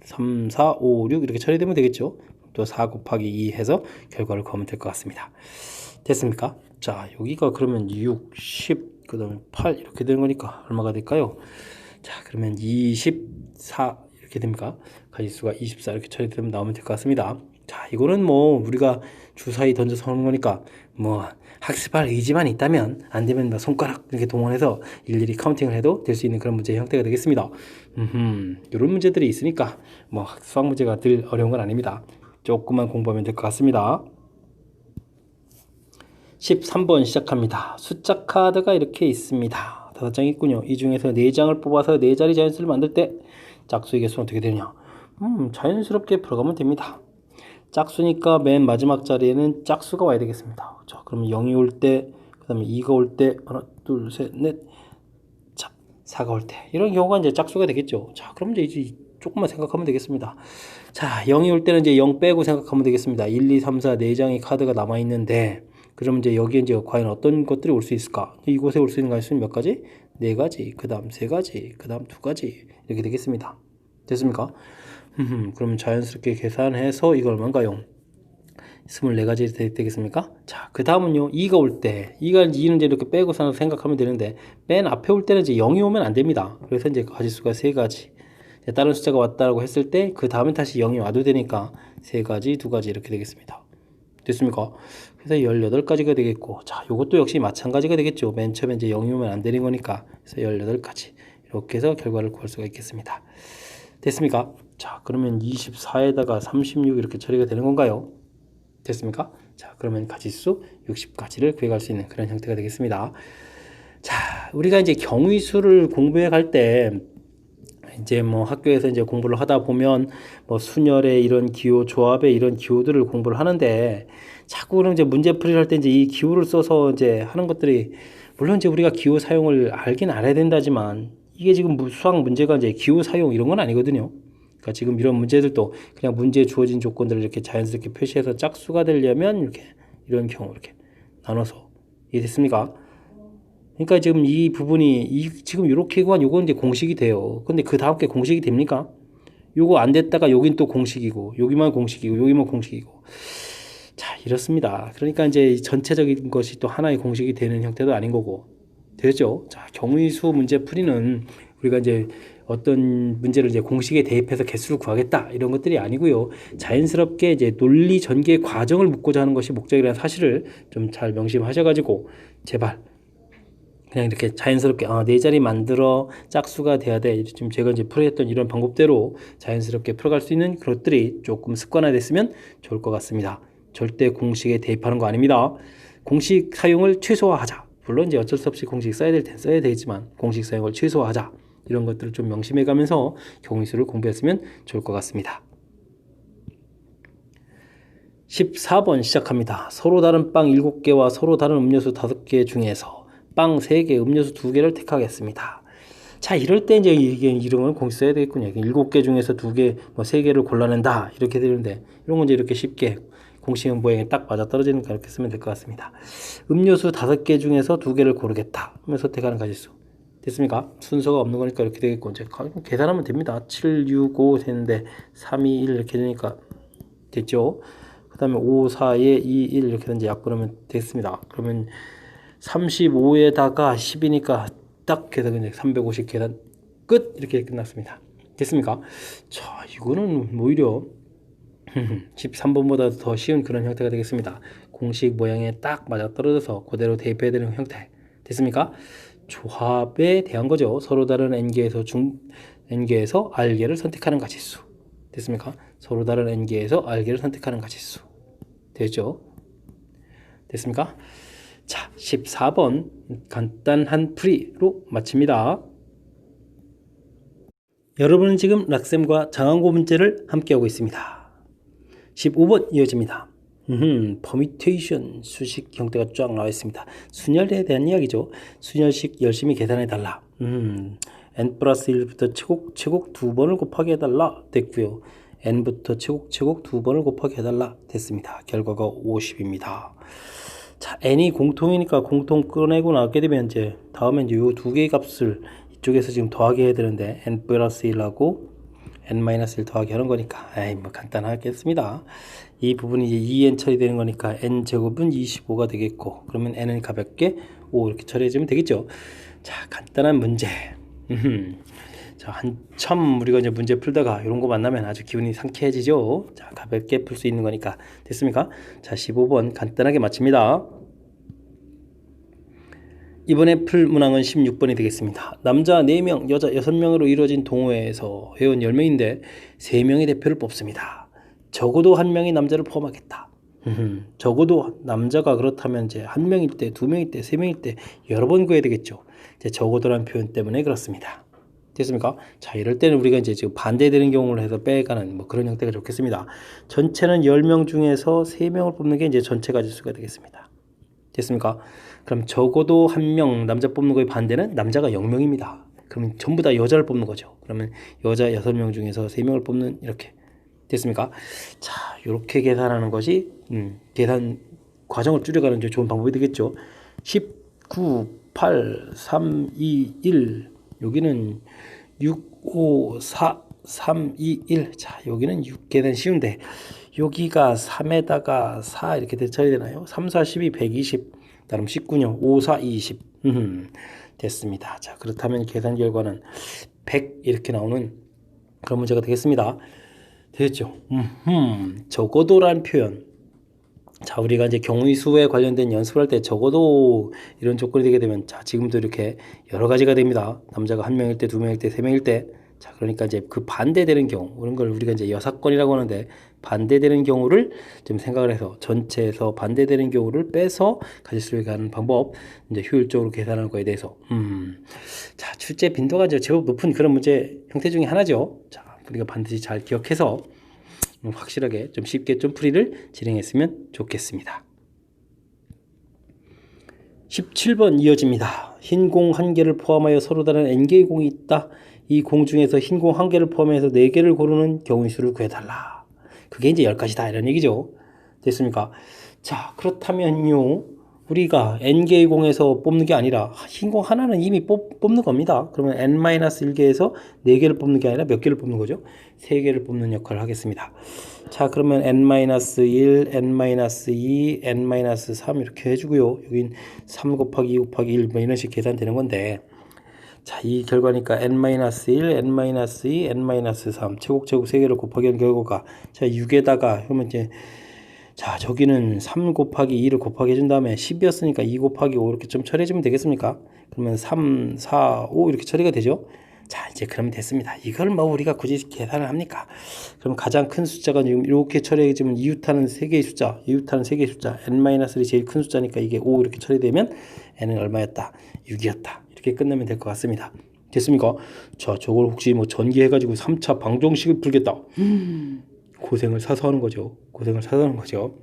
3, 4, 5, 6 이렇게 처리되면 되겠죠. 또 4 곱하기 2 해서 결과를 구하면 될 것 같습니다. 됐습니까? 자, 여기가 그러면 6, 10, 그 다음에 8 이렇게 되는 거니까 얼마가 될까요? 자, 그러면 24 이렇게 됩니까? 가지수가 24 이렇게 처리되면 나오면 될 것 같습니다. 자, 이거는 뭐 우리가 주사위 던져서 하는 거니까 뭐 학습할 의지만 있다면 안 되면 뭐 손가락 이렇게 동원해서 일일이 카운팅을 해도 될 수 있는 그런 문제의 형태가 되겠습니다. 이런 문제들이 있으니까 뭐 수학 문제가 늘 어려운 건 아닙니다. 조금만 공부하면 될 것 같습니다. 13번 시작합니다. 숫자 카드가 이렇게 있습니다. 5장 있군요. 이 중에서 4장을 뽑아서 4자리 자연수를 만들 때 짝수의 개수는 어떻게 되느냐? 자연스럽게 풀어가면 됩니다. 짝수니까 맨 마지막 자리에는 짝수가 와야 되겠습니다. 자, 그럼 0이 올 때, 그 다음에 2가 올 때, 하나, 둘, 셋, 넷, 자, 4가 올 때. 이런 경우가 이제 짝수가 되겠죠. 자, 그럼 이제 조금만 생각하면 되겠습니다. 자, 0이 올 때는 이제 0 빼고 생각하면 되겠습니다. 1, 2, 3, 4 4장의 카드가 남아 있는데 그럼 이제 여기에 이제 과연 어떤 것들이 올 수 있을까? 이곳에 올 수 있는 가수는 몇 가지? 4가지, 그 다음 3가지, 그 다음 2가지 이렇게 되겠습니다. 됐습니까? 그럼 자연스럽게 계산해서 이거 얼마인가요? 24가지 되겠습니까? 자, 그 다음은요, 2가 올 때, 2는 이제 이렇게 빼고 생각하면 되는데, 맨 앞에 올 때는 이제 0이 오면 안 됩니다. 그래서 이제 가지수가 3가지. 다른 숫자가 왔다라고 했을 때, 그 다음에 다시 0이 와도 되니까, 3가지, 2가지 이렇게 되겠습니다. 됐습니까? 그래서 18가지가 되겠고, 자, 요것도 역시 마찬가지가 되겠죠. 맨 처음에 이제 0이 오면 안 되는 거니까, 그래서 18가지. 이렇게 해서 결과를 구할 수가 있겠습니다. 됐습니까? 자, 그러면 24에다가 36 이렇게 처리가 되는 건가요? 됐습니까? 자, 그러면 가지수 60가지를 구해갈 수 있는 그런 형태가 되겠습니다. 자, 우리가 이제 경위수를 공부해 갈 때, 이제 뭐 학교에서 이제 공부를 하다 보면 뭐 순열의 이런 기호, 조합의 이런 기호들을 공부를 하는데, 자꾸 그럼 이제 문제풀이를 할 때 이제 이 기호를 써서 이제 하는 것들이, 물론 이제 우리가 기호 사용을 알긴 알아야 된다지만, 이게 지금 수학 문제가 이제 기호 사용 이런 건 아니거든요. 그러니까 지금 이런 문제들도 그냥 문제에 주어진 조건들을 이렇게 자연스럽게 표시해서 짝수가 되려면 이렇게 이런 경우 이렇게 나눠서 이해됐습니까? 그러니까 지금 이 부분이 지금 이렇게 구한 요건 이제 공식이 돼요. 근데 그 다음 게 공식이 됩니까? 요거 안 됐다가 여긴 또 공식이고 여기만 공식이고 여기만 공식이고 자 이렇습니다. 그러니까 이제 전체적인 것이 또 하나의 공식이 되는 형태도 아닌 거고 되죠. 자 경위수 문제 풀이는 우리가 이제 어떤 문제를 이제 공식에 대입해서 개수를 구하겠다 이런 것들이 아니고요. 자연스럽게 이제 논리 전개 과정을 묻고자 하는 것이 목적이라는 사실을 좀 잘 명심하셔가지고 제발 그냥 이렇게 자연스럽게 네 자리 만들어 짝수가 돼야 돼. 지금 제가 이제 풀어했던 이런 방법대로 자연스럽게 풀어갈 수 있는 것들이 조금 습관화됐으면 좋을 것 같습니다. 절대 공식에 대입하는 거 아닙니다. 공식 사용을 최소화하자. 물론 이제 어쩔 수 없이 공식 써야 될 땐 써야 되지만 공식 사용을 최소화하자. 이런 것들을 좀 명심해가면서 경위수를 공부했으면 좋을 것 같습니다. 14번 시작합니다. 서로 다른 빵 7개와 서로 다른 음료수 5개 중에서 빵 3개, 음료수 2개를 택하겠습니다. 자, 이럴 때 이제 이게 이름을 공식 써야 되겠군요. 7개 중에서 2개, 뭐 3개를 골라낸다. 이렇게 되는데, 이런 건 이제 이렇게 쉽게 공식 모양에 딱 맞아 떨어지니까 이렇게 쓰면 될 것 같습니다. 음료수 5개 중에서 2개를 고르겠다. 하면 선택하는 가지수. 됐습니까? 순서가 없는 거니까 이렇게 되겠고, 이제 계산하면 됩니다. 7, 6, 5 되는데, 3, 2, 1 이렇게 되니까 됐죠? 그 다음에 5, 4에 2, 1 이렇게 이제 약분하면 됐습니다. 그러면 35에다가 10이니까 딱 해서 그냥 350 계산 끝 이렇게 끝났습니다. 됐습니까? 자, 이거는 오히려 13번보다 더 쉬운 그런 형태가 되겠습니다. 공식 모양에 딱 맞아 떨어져서 그대로 대입해야 되는 형태. 됐습니까? 조합에 대한 거죠. 서로 다른 n개에서 r개를 선택하는 가지수. 됐습니까? 서로 다른 n개에서 r개를 선택하는 가지수. 되죠? 됐습니까? 자, 14번 간단한 풀이로 마칩니다. 여러분은 지금 락쌤과 장항고 문제를 함께하고 있습니다. 15번 이어집니다. 퍼미테이션 수식 형태가 쫙 나와 있습니다. 순열에 대한 이야기죠. 순열식 열심히 계산해달라. n 플러스 1부터 최곡 2번을 곱하게 해달라 됐고요. n부터 최곡 2번을 곱하게 해달라 됐습니다. 결과가 50입니다. 자, n이 공통이니까 공통 꺼내고 나오게 되면 이제 다음에 이제 요 두 개의 값을 이쪽에서 지금 더하게 해야 되는데 n 플러스 1하고 n-1 더하기 하는 거니까 뭐 간단하겠습니다. 이 부분이 이제 2n 처리되는 거니까 n 제곱은 25가 되겠고 그러면 n은 가볍게 5 이렇게 처리해주면 되겠죠. 자, 간단한 문제. 자, 한참 우리가 이제 문제 풀다가 이런 거 만나면 아주 기분이 상쾌해지죠. 자, 가볍게 풀 수 있는 거니까 됐습니까? 자, 15번 간단하게 마칩니다. 이번에 풀 문항은 16번이 되겠습니다. 남자 4명, 여자 6명으로 이루어진 동호회에서 회원 10명인데 3명의 대표를 뽑습니다. 적어도 1명이 남자를 포함하겠다. 적어도 남자가 그렇다면 이제 1명일 때, 2명일 때, 3명일 때 여러 번 구해야 되겠죠. 이제 적어도라는 표현 때문에 그렇습니다. 됐습니까? 자, 이럴 때는 우리가 이제 지금 반대되는 경우를 해서 빼가는 뭐 그런 형태가 좋겠습니다. 전체는 10명 중에서 3명을 뽑는 게 이제 전체 가지수가 되겠습니다. 됐습니까? 그럼 적어도 1명 남자 뽑는 거의 반대는 남자가 0명입니다. 그러면 전부 다 여자를 뽑는 거죠. 그러면 여자 6명 중에서 3명을 뽑는 이렇게 됐습니까? 자, 이렇게 계산하는 것이 계산 과정을 줄여가는 좋은 방법이 되겠죠. 19, 8, 3, 2, 1 여기는 6, 5, 4, 3, 2, 1 자, 여기는 6 계산 쉬운데 여기가 3에다가 4 이렇게 대처리 되나요? 3, 4, 12, 120 다음 19요. 5, 4, 20 됐습니다. 자, 그렇다면 계산 결과는 100 이렇게 나오는 그런 문제가 되겠습니다. 되겠죠? 적어도란 표현. 자, 우리가 이제 경우의 수에 관련된 연습을 할 때 적어도 이런 조건이 되게 되면 자, 지금도 이렇게 여러 가지가 됩니다. 남자가 1명일 때, 2명일 때, 3명일 때. 자, 그러니까 이제 그 반대되는 경우, 그런 걸 우리가 이제 여사건이라고 하는데 반대되는 경우를 좀 생각을 해서 전체에서 반대되는 경우를 빼서 가질 수 있게 하는 방법, 이제 효율적으로 계산하는 거에 대해서. 자, 출제 빈도가 이제 제법 높은 그런 문제 형태 중에 하나죠. 자, 우리가 반드시 잘 기억해서 확실하게 좀 쉽게 좀 풀이를 진행했으면 좋겠습니다. 17번 이어집니다. 흰 공 1개를 포함하여 서로 다른 n개의 공이 있다. 이 공 중에서 흰 공 1개를 포함해서 4개를 고르는 경우의 수를 구해달라. 그게 이제 10가지다 이런 얘기죠. 됐습니까? 자, 그렇다면요, 우리가 n개의 공에서 뽑는 게 아니라 흰 공 하나는 이미 뽑는 겁니다. 그러면 n-1개에서 4개를 뽑는 게 아니라 몇 개를 뽑는 거죠? 3개를 뽑는 역할을 하겠습니다. 자, 그러면 n-1, n-2, n-3 이렇게 해주고요. 여긴 3 곱하기 2 곱하기 1 뭐 이런 식 계산되는 건데, 자, 이 결과니까 n-1, n-2, n-3 제곱제곱 3개를 곱하기 하는 결과가 자 6에다가 그러면 이제 자, 저기는 3 곱하기 2를 곱하기 해준 다음에 10이었으니까 2 곱하기 5 이렇게 좀 처리해주면 되겠습니까? 그러면 3, 4, 5 이렇게 처리가 되죠? 자, 이제 그러면 됐습니다. 이걸 뭐 우리가 굳이 계산을 합니까? 그럼 가장 큰 숫자가 지금 이렇게 처리해지면 이웃하는 3개의 숫자, 이웃하는 3개의 숫자, n-1이 제일 큰 숫자니까 이게 5 이렇게 처리되면 n은 얼마였다? 6이었다. 이렇게 끝내면 될 것 같습니다. 됐습니까? 자, 저걸 혹시 뭐 전개해가지고 3차 방정식을 풀겠다. 고생을 사서 하는 거죠. 고생을 사서 하는 거죠.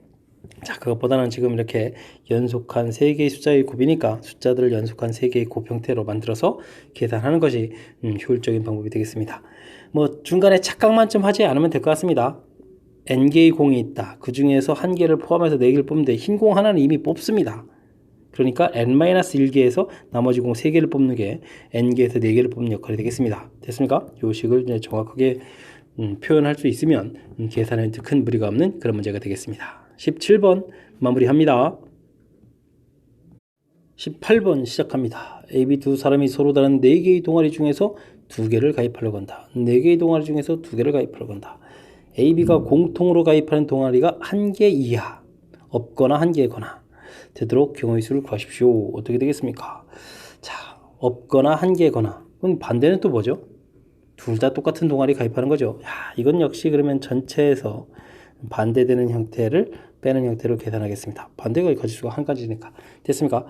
자, 그것보다는 지금 이렇게 연속한 3개의 숫자의 곱이니까 숫자들을 연속한 3개의 곱 형태로 만들어서 계산하는 것이 효율적인 방법이 되겠습니다. 뭐 중간에 착각만 좀 하지 않으면 될 것 같습니다. n개의 공이 있다. 그 중에서 1개를 포함해서 4개를 뽑는데 흰 공 하나는 이미 뽑습니다. 그러니까 n-1개에서 나머지 공 3개를 뽑는 게 n개에서 4개를 뽑는 역할이 되겠습니다. 됐습니까? 이 식을 이제 정확하게 표현할 수 있으면 계산에 큰 무리가 없는 그런 문제가 되겠습니다. 17번 마무리합니다. 18번 시작합니다. A, B 두 사람이 서로 다른 4개의 동아리 중에서 2개를 가입하려고 한다. 4개의 동아리 중에서 2개를 가입하려고 한다. A, B가 공통으로 가입하는 동아리가 1개 이하, 없거나 1개거나 되도록 경우의 수를 구하십시오. 어떻게 되겠습니까? 자, 없거나 1개거나 그럼 반대는 또 뭐죠? 둘 다 똑같은 동아리 가입하는 거죠. 야, 이건 역시 그러면 전체에서 반대되는 형태를 빼는 형태로 계산하겠습니다. 반대가 가지수가 한 가지니까. 됐습니까?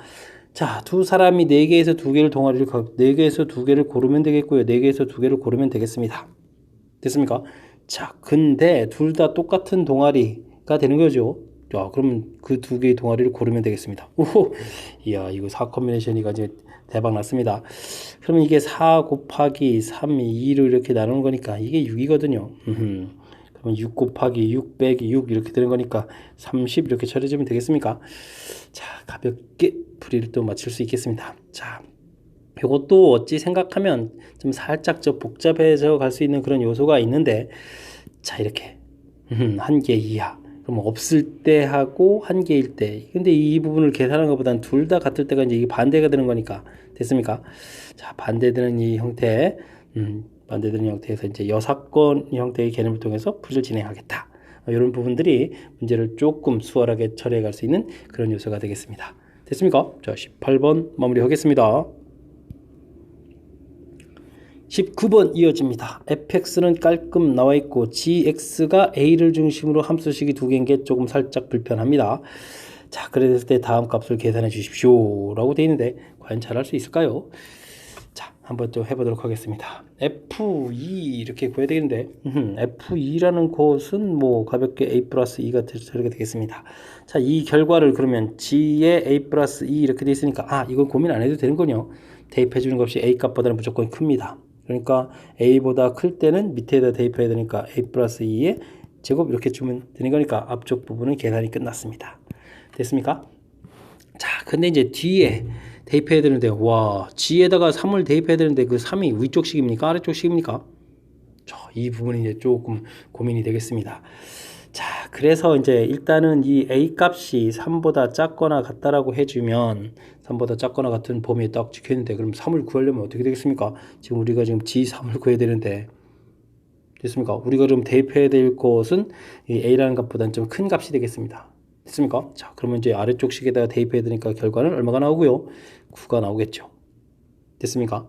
자, 두 사람이 4개에서 2개를 동아리를 4개에서 2개를 고르면 되겠고요. 4개에서 2개를 고르면 되겠습니다. 됐습니까? 자, 근데 둘 다 똑같은 동아리가 되는 거죠. 자, 그러면 그 2개의 동아리를 고르면 되겠습니다. 오, 이야, 이거 4 컴비네이션이 이제 대박 났습니다. 그러면 이게 4 곱하기 3, 2로 이렇게 나누는 거니까 이게 6이거든요. 그러면 6 곱하기 6 빼기 6 이렇게 되는 거니까 30 이렇게 처리해주면 되겠습니까? 자, 가볍게 풀이를 또 마칠 수 있겠습니다. 자, 이것도 어찌 생각하면 좀 살짝 복잡해져 갈 수 있는 그런 요소가 있는데, 자, 이렇게 1개 이하 그럼 없을 때 하고 1개일 때, 근데 이 부분을 계산하는 것보다는 둘 다 같을 때가 이제 이게 반대가 되는 거니까. 됐습니까? 자, 반대되는 이 형태, 반대되는 형태에서 이제 여사건 형태의 개념을 통해서 풀이를 진행하겠다. 이런 부분들이 문제를 조금 수월하게 처리해 갈 수 있는 그런 요소가 되겠습니다. 됐습니까? 자, 18번 마무리하겠습니다. 19번 이어집니다. fx는 깔끔 나와 있고 gx가 a를 중심으로 함수식이 2개인 게 조금 살짝 불편합니다. 자, 그랬을 때 다음 값을 계산해 주십시오 라고 되어 있는데 과연 잘할 수 있을까요? 자, 한번 좀 해보도록 하겠습니다. f2 이렇게 구해야 되겠는데 f2라는 것은 뭐 가볍게 a 플러스 2가 처리가 되겠습니다. 자, 이 결과를 그러면 g의 a 플러스 2 이렇게 되어 있으니까 이건 고민 안 해도 되는군요. 대입해 주는 것이 a 값보다는 무조건 큽니다. 그러니까 a보다 클 때는 밑에다 대입해야 되니까 a 플러스 2의 제곱 이렇게 주면 되는 거니까 앞쪽 부분은 계산이 끝났습니다. 됐습니까? 자, 근데 이제 뒤에 대입해야 되는데, 와, g에다가 3을 대입해야 되는데 그 3이 위쪽식입니까? 아래쪽식입니까? 이 부분이 이제 조금 고민이 되겠습니다. 자, 그래서 이제 일단은 이 a 값이 3보다 작거나 같다라고 해주면 3보다 작거나 같은 범위에 딱 찍혀있는데, 그럼 3을 구하려면 어떻게 되겠습니까? 지금 우리가 지금 g3을 구해야 되는데, 됐습니까? 우리가 좀 대입해야 될 것은 이 a라는 값보다는 좀 큰 값이 되겠습니다. 됐습니까? 자, 그러면 이제 아래쪽 식에다가 대입해야 되니까 결과는 얼마가 나오고요? 9가 나오겠죠. 됐습니까?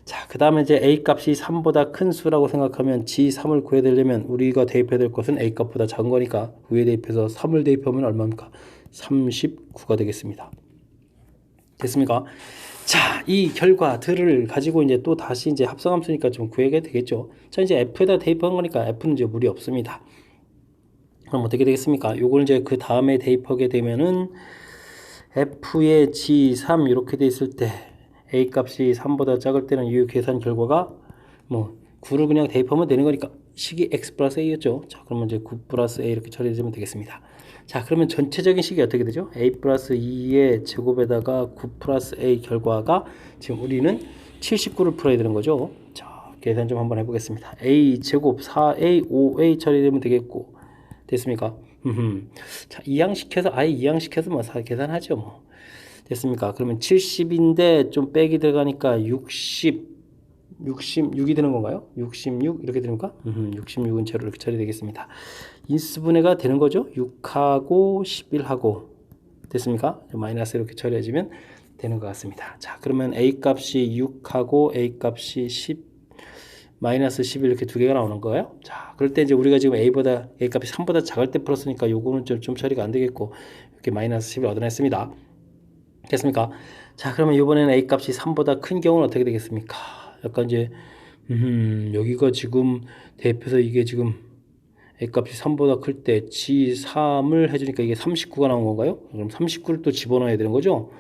자, 그 다음에 이제 a 값이 3보다 큰 수라고 생각하면 g3을 구해야 되려면 우리가 대입해야 될 것은 a 값보다 작은 거니까 위에 대입해서 3을 대입하면 얼마입니까? 39가 되겠습니다. 됐습니까? 자, 이 결과들을 가지고 이제 또 다시 이제 합성함수니까 좀 구해야 되겠죠. 자, 이제 f에다 대입한 거니까 f는 이제 무리 없습니다. 그럼 어떻게 되겠습니까? 요걸 이제 그 다음에 대입하게 되면은 f의 g3 이렇게 돼 있을 때 a 값이 3보다 작을 때는 이 계산 결과가 뭐 9를 그냥 대입하면 되는 거니까 식이 x 플러스 a였죠. 자, 그러면 이제 9 플러스 a 이렇게 처리해주면 되겠습니다. 자, 그러면 전체적인 식이 어떻게 되죠? a 플러스 2의 제곱에다가 9 플러스 a 결과가 지금 우리는 79를 풀어야 되는 거죠. 자, 계산 좀 한번 해보겠습니다. a 제곱 4a 5a 처리되면 되겠고, 됐습니까? 자, 이항시켜서 아예 이항시켜서 뭐 계산하죠 뭐. 됐습니까? 그러면 70인데 좀 빼기 들어가니까 66이 되는 건가요? 66 이렇게 됩니까? 66은 제로 이렇게 처리되겠습니다. 인수분해가 되는 거죠. 6하고 11하고 됐습니까? 마이너스 이렇게 처리해주면 되는 것 같습니다. 자, 그러면 a 값이 6하고 a 값이 10 마이너스 11 이렇게 두 개가 나오는 거예요. 자, 그럴 때 이제 우리가 지금 a 값이 3보다 작을 때 풀었으니까 요거는 좀 처리가 안 되겠고 이렇게 마이너스 10을 얻어냈습니다. 됐습니까? 자, 그러면 이번에는 a 값이 3보다 큰 경우는 어떻게 되겠습니까? 약간 이제 여기가 지금 대입해서 이게 지금 a 값이 3보다 클 때 g3을 해주니까 이게 39가 나온 건가요? 그럼 39를 또 집어넣어야 되는 거죠?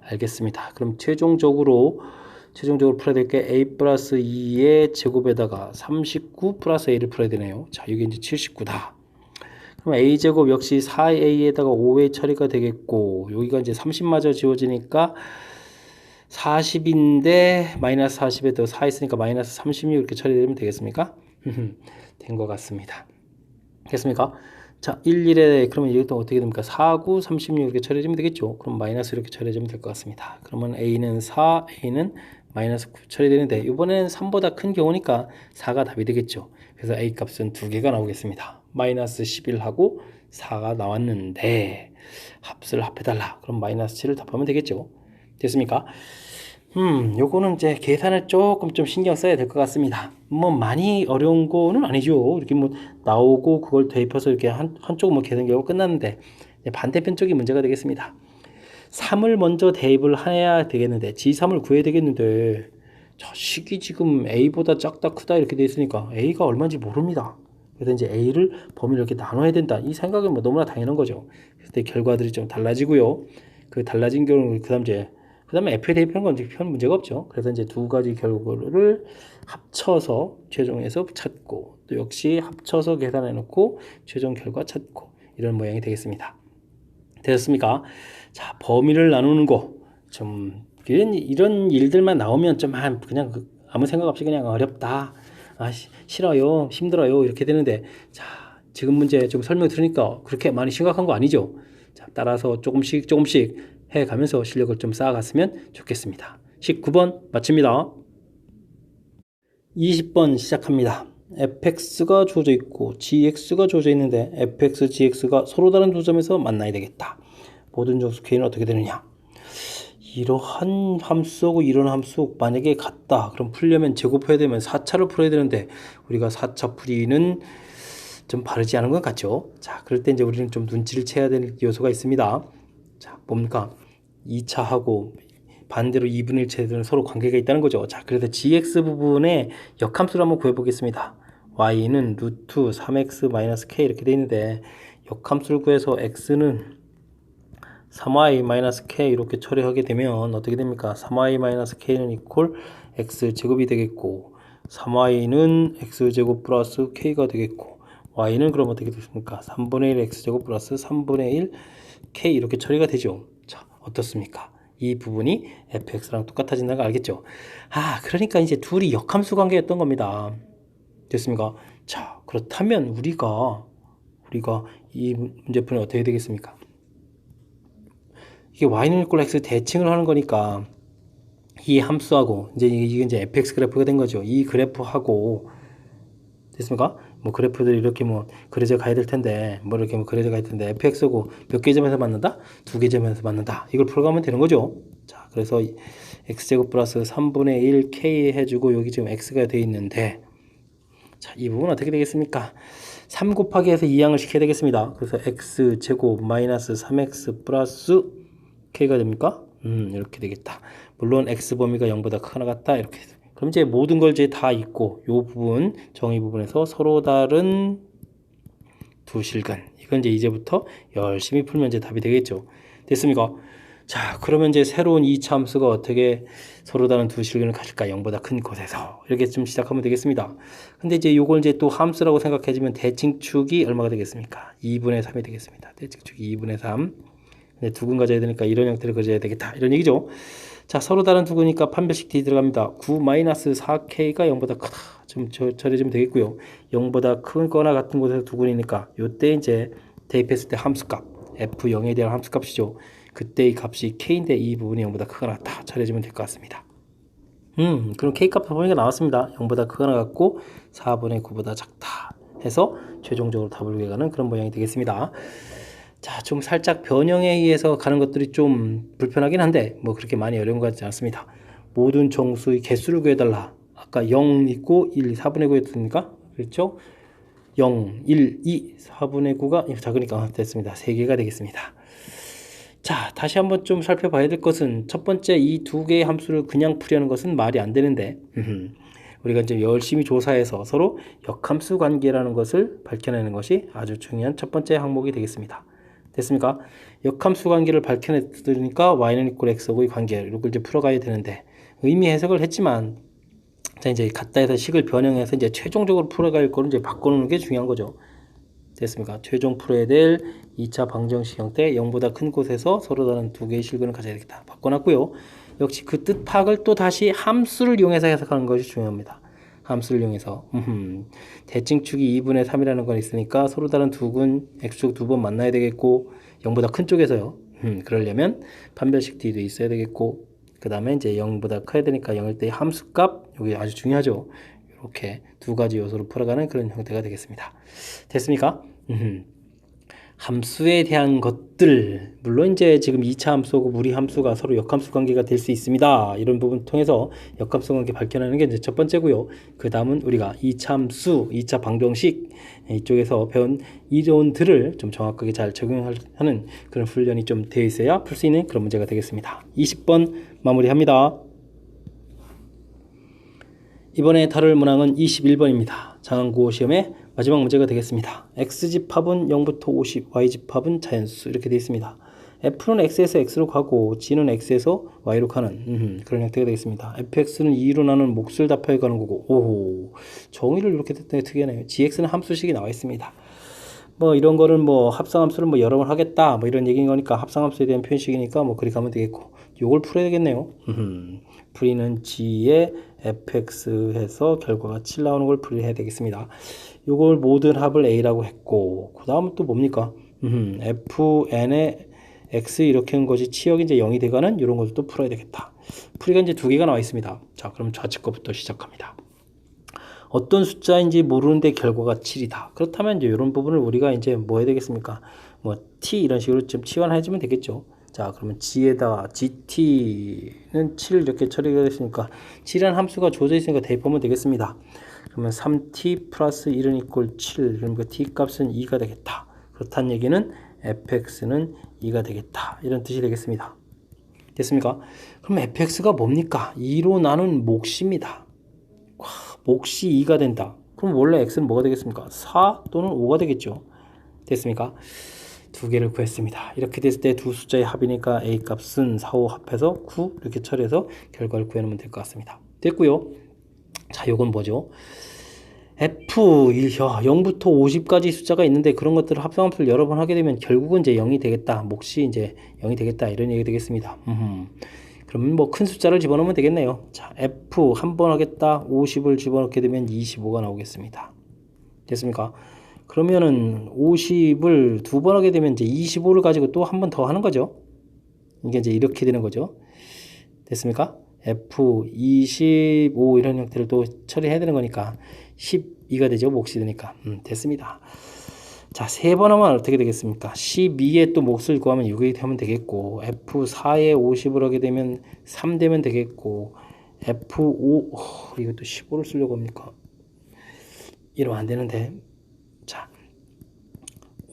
알겠습니다. 그럼 최종적으로 풀어야 될 게 a 플러스 2의 제곱에다가 39 플러스 a를 풀어야 되네요. 자, 이게 이제 79다. 그럼 a제곱 역시 4a에다가 5a 처리가 되겠고, 여기가 이제 30마저 지워지니까 40인데 마이너스 40에 더 4 있으니까 마이너스 36 이렇게 처리되면 되겠습니까? 된 것 같습니다. 됐습니까? 자, 11에 그러면 이것도 어떻게 됩니까? 4, 9, 36 이렇게 처리해주면 되겠죠. 그럼 마이너스 이렇게 처리해주면 될 것 같습니다. 그러면 a는 4, a는 마이너스 9 처리되는데 이번에는 3보다 큰 경우니까 4가 답이 되겠죠. 그래서 a 값은 두 개가 나오겠습니다. 마이너스 11하고 4가 나왔는데 합수를 합해달라. 그럼 마이너스 7을 답하면 되겠죠. 됐습니까? 요거는 이제 계산을 조금 좀 신경 써야 될 것 같습니다. 뭐 많이 어려운 거는 아니죠. 이렇게 뭐 나오고 그걸 대입해서 이렇게 한쪽 뭐 계산 결과 끝났는데 반대편 쪽이 문제가 되겠습니다. 3을 먼저 대입을 해야 되겠는데 g3을 구해야 되겠는데 자, 식이 지금 a보다 작다 크다 이렇게 돼 있으니까 a가 얼마인지 모릅니다. 그래서 이제 a를 범위를 이렇게 나눠야 된다. 이 생각은 뭐 너무나 당연한 거죠. 그때 결과들이 좀 달라지고요. 그 달라진 경우는 그다음에 f에 대입하는 건 별 문제가 없죠. 그래서 이제 두 가지 결과를 합쳐서 최종에서 찾고 또 역시 합쳐서 계산해 놓고 최종 결과 찾고 이런 모양이 되겠습니다. 되셨습니까? 자, 범위를 나누는 거 좀 이런 일들만 나오면 좀 그냥 아무 생각 없이 그냥 어렵다. 싫어요. 힘들어요. 이렇게 되는데 자, 지금 문제 좀 설명 들으니까 그렇게 많이 심각한 거 아니죠? 자, 따라서 조금씩 해가면서 실력을 좀 쌓아갔으면 좋겠습니다. 19번 마칩니다. 20번 시작합니다. fx가 주어져 있고 gx가 주어져 있는데 fx, gx가 서로 다른 두 점에서 만나야 되겠다. 모든 정수 k는 어떻게 되느냐? 이러한 함수하고 이런 함수 만약에 같다. 그럼 풀려면 제곱해야 되면 4차를 풀어야 되는데 우리가 4차 풀이는 좀 바르지 않은 것 같죠? 자, 그럴 때 이제 우리는 좀 눈치를 채야 될 요소가 있습니다. 자, 뭡니까? 2차하고 반대로 2분의 1차들은 서로 관계가 있다는 거죠. 자, 그래서 gx 부분에 역함수를 한번 구해보겠습니다. y는 루트 3x-k 이렇게 되어 있는데 역함수를 구해서 x는 3y-k 이렇게 처리하게 되면 어떻게 됩니까? 3y-k는 이퀄 x제곱이 되겠고 3y는 x제곱 플러스 k가 되겠고 y는 그럼 어떻게 되십니까? 3분의 1 x제곱 플러스 3분의 1 k 이렇게 처리가 되죠. 자, 어떻습니까? 이 부분이 fx랑 똑같아진다는 거 알겠죠? 그러니까 이제 둘이 역함수 관계였던 겁니다. 됐습니까? 자, 그렇다면 우리가 이 문제풀이 어떻게 되겠습니까? 이게 y는 이꼴 x 대칭을 하는 거니까 이 함수하고 이게 이제 fx 그래프가 된 거죠. 이 그래프하고 됐습니까? 뭐 그래프들이 이렇게 뭐 그려져 가야 될 텐데 뭐 이렇게 뭐 그려져 가야 될 텐데 fx하고 몇 개 점에서 만난다? 두 개 점에서 만난다. 이걸 풀어가면 되는 거죠. 자, 그래서 x제곱 플러스 3분의 1 k 해주고 여기 지금 x가 돼 있는데 자, 이 부분 어떻게 되겠습니까? 3 곱하기 해서 2양을 시켜야 되겠습니다. 그래서 x제곱 마이너스 3x 플러스 k가 됩니까? 이렇게 되겠다. 물론 x 범위가 0보다 크거나 같다. 이렇게. 그럼 이제 모든 걸 이제 다 있고 요 부분 정의 부분에서 서로 다른 두 실근. 이건 이제부터 열심히 풀면 이제 답이 되겠죠. 됐습니까? 자, 그러면 이제 새로운 2차 함수가 어떻게 서로 다른 두 실근을 가질까? 0보다 큰 곳에서. 이렇게 좀 시작하면 되겠습니다. 근데 이제 요걸 이제 또 함수라고 생각해주면 대칭축이 얼마가 되겠습니까? 2분의 3이 되겠습니다. 대칭축이 2분의 3. 근데 두근 가져야 되니까 이런 형태를 그려야 되겠다. 이런 얘기죠. 자, 서로 다른 두근이니까 판별식 D 들어갑니다. 9-4K가 0보다 크다. 좀 처리해주면 되겠고요. 0보다 큰 거나 같은 곳에서 두근이니까 요때 이제 대입했을 때 함수값 F0에 대한 함수값이죠. 그때 이 값이 K인데 이 부분이 0보다 크거나 같다. 처리해주면 될 것 같습니다. 그럼 K값 범위가 나왔습니다. 0보다 크거나 같고 4분의 9보다 작다 해서 최종적으로 답을 구해가는 그런 모양이 되겠습니다. 자, 좀 살짝 변형에 의해서 가는 것들이 좀 불편하긴 한데 뭐 그렇게 많이 어려운 것 같지 않습니다. 모든 정수의 개수를 구해달라. 아까 0 있고 1, 4분의 9였으니까 그렇죠? 0, 1, 2, 4분의 9가 작으니까 됐습니다. 3개가 되겠습니다. 자, 다시 한번 좀 살펴봐야 될 것은 첫 번째 이 두 개의 함수를 그냥 풀이하는 것은 말이 안 되는데 우리가 이제 열심히 조사해서 서로 역함수 관계라는 것을 밝혀내는 것이 아주 중요한 첫 번째 항목이 되겠습니다. 됐습니까? 역함수 관계를 밝혀냈으니까 y는 이꼴 x하고의 관계 이걸 이제 풀어가야 되는데 의미 해석을 했지만 자, 이제 갖다 해서 식을 변형해서 이제 최종적으로 풀어갈 거를 이제 바꿔놓는 게 중요한 거죠. 됐습니까? 최종 풀어야 될 2차 방정식 형태 0보다 큰 곳에서 서로 다른 두 개의 실근을 가져야 되겠다. 바꿔놨고요. 역시 그 뜻 파악을 또 다시 함수를 이용해서 해석하는 것이 중요합니다. 함수를 이용해서 대칭축이 2분의 3이라는 건 있으니까 서로 다른 두근 x축 두 번 만나야 되겠고 0보다 큰 쪽에서요. 그러려면 판별식 D도 있어야 되겠고 그 다음에 이제 0보다 커야 되니까 0일 때 함수값 여기 아주 중요하죠. 이렇게 두 가지 요소로 풀어가는 그런 형태가 되겠습니다. 됐습니까? 함수에 대한 것들 물론 이제 지금 2차 함수하고 무리 함수가 서로 역함수 관계가 될 수 있습니다. 이런 부분 통해서 역함수 관계 밝혀내는 게 이제 첫 번째고요. 그 다음은 우리가 2차 함수, 2차 방정식 이쪽에서 배운 이론들을 좀 정확하게 잘 적용하는 그런 훈련이 좀 되어 있어야 풀 수 있는 그런 문제가 되겠습니다. 20번 마무리합니다. 이번에 다룰 문항은 21번입니다. 장항국어 시험의 마지막 문제가 되겠습니다. x집합은 0부터 50, y집합은 자연수 이렇게 되어 있습니다. f는 x에서 x로 가고 g는 x에서 y로 가는 그런 형태가 되겠습니다. fx는 2로 나눈 몫을 답하여 가는 거고 오호 정의를 이렇게 됐더니 특이하네요. gx는 함수식이 나와 있습니다. 뭐 이런 거는 뭐 합성함수를 뭐 여러 번 하겠다 뭐 이런 얘기인 거니까 합성함수에 대한 표현식이니까 뭐 그리 가면 되겠고 요걸 풀어야 되겠네요. 풀이는 g에 fx 해서 결과가 7 나오는 걸 풀이해야 되겠습니다. 요걸 모든 합을 a라고 했고 그 다음은 또 뭡니까? fn의 x 이렇게 한 것이 치역이 이제 0이 되가는 이런 것도 또 풀어야 되겠다. 풀이가 이제 두 개가 나와 있습니다. 자, 그럼 좌측 거부터 시작합니다. 어떤 숫자인지 모르는데 결과가 7이다. 그렇다면 이제 이런 부분을 우리가 이제 뭐 해야 되겠습니까? 뭐 t 이런 식으로 좀 치환해주면 되겠죠. 자, 그러면 g에다가 gt는 7 이렇게 처리가 됐으니까 7이라는 함수가 주어져 있으니까 대입하면 되겠습니다. 그러면 3t 플러스 1은 이꼴 7 그러니까 t 값은 2가 되겠다. 그렇다는 얘기는 fx는 2가 되겠다. 이런 뜻이 되겠습니다. 됐습니까? 그럼 fx가 뭡니까? 2로 나눈 몫입니다. 몫이 2가 된다. 그럼 원래 x는 뭐가 되겠습니까? 4 또는 5가 되겠죠. 됐습니까? 두 개를 구했습니다. 이렇게 됐을 때 두 숫자의 합이니까 A 값은 4, 5 합해서 9 이렇게 처리해서 결과를 구해놓으면 될 것 같습니다. 됐고요. 자, 요건 뭐죠? F 0부터 50까지 숫자가 있는데 그런 것들을 합성함수를 여러 번 하게 되면 결국은 이제 0이 되겠다. 몫이 이제 0이 되겠다. 이런 얘기 되겠습니다. 그러면 뭐 큰 숫자를 집어넣으면 되겠네요. 자, F 한 번 하겠다. 50을 집어넣게 되면 25가 나오겠습니다. 됐습니까? 그러면은 50을 두 번 하게 되면 이제 25를 가지고 또 한 번 더 하는 거죠. 이게 이제 이렇게 되는 거죠. 됐습니까? F 25 이런 형태를 또 처리해야 되는 거니까 12가 되죠. 몫이 되니까. 됐습니다. 자, 세 번 하면 어떻게 되겠습니까? 12에 또 몫을 구하면 6이 되면 되겠고, F4에 50을 하게 되면 3 되면 되겠고, F5 이것도 15를 쓰려고 합니까? 이러면 안 되는데. 자,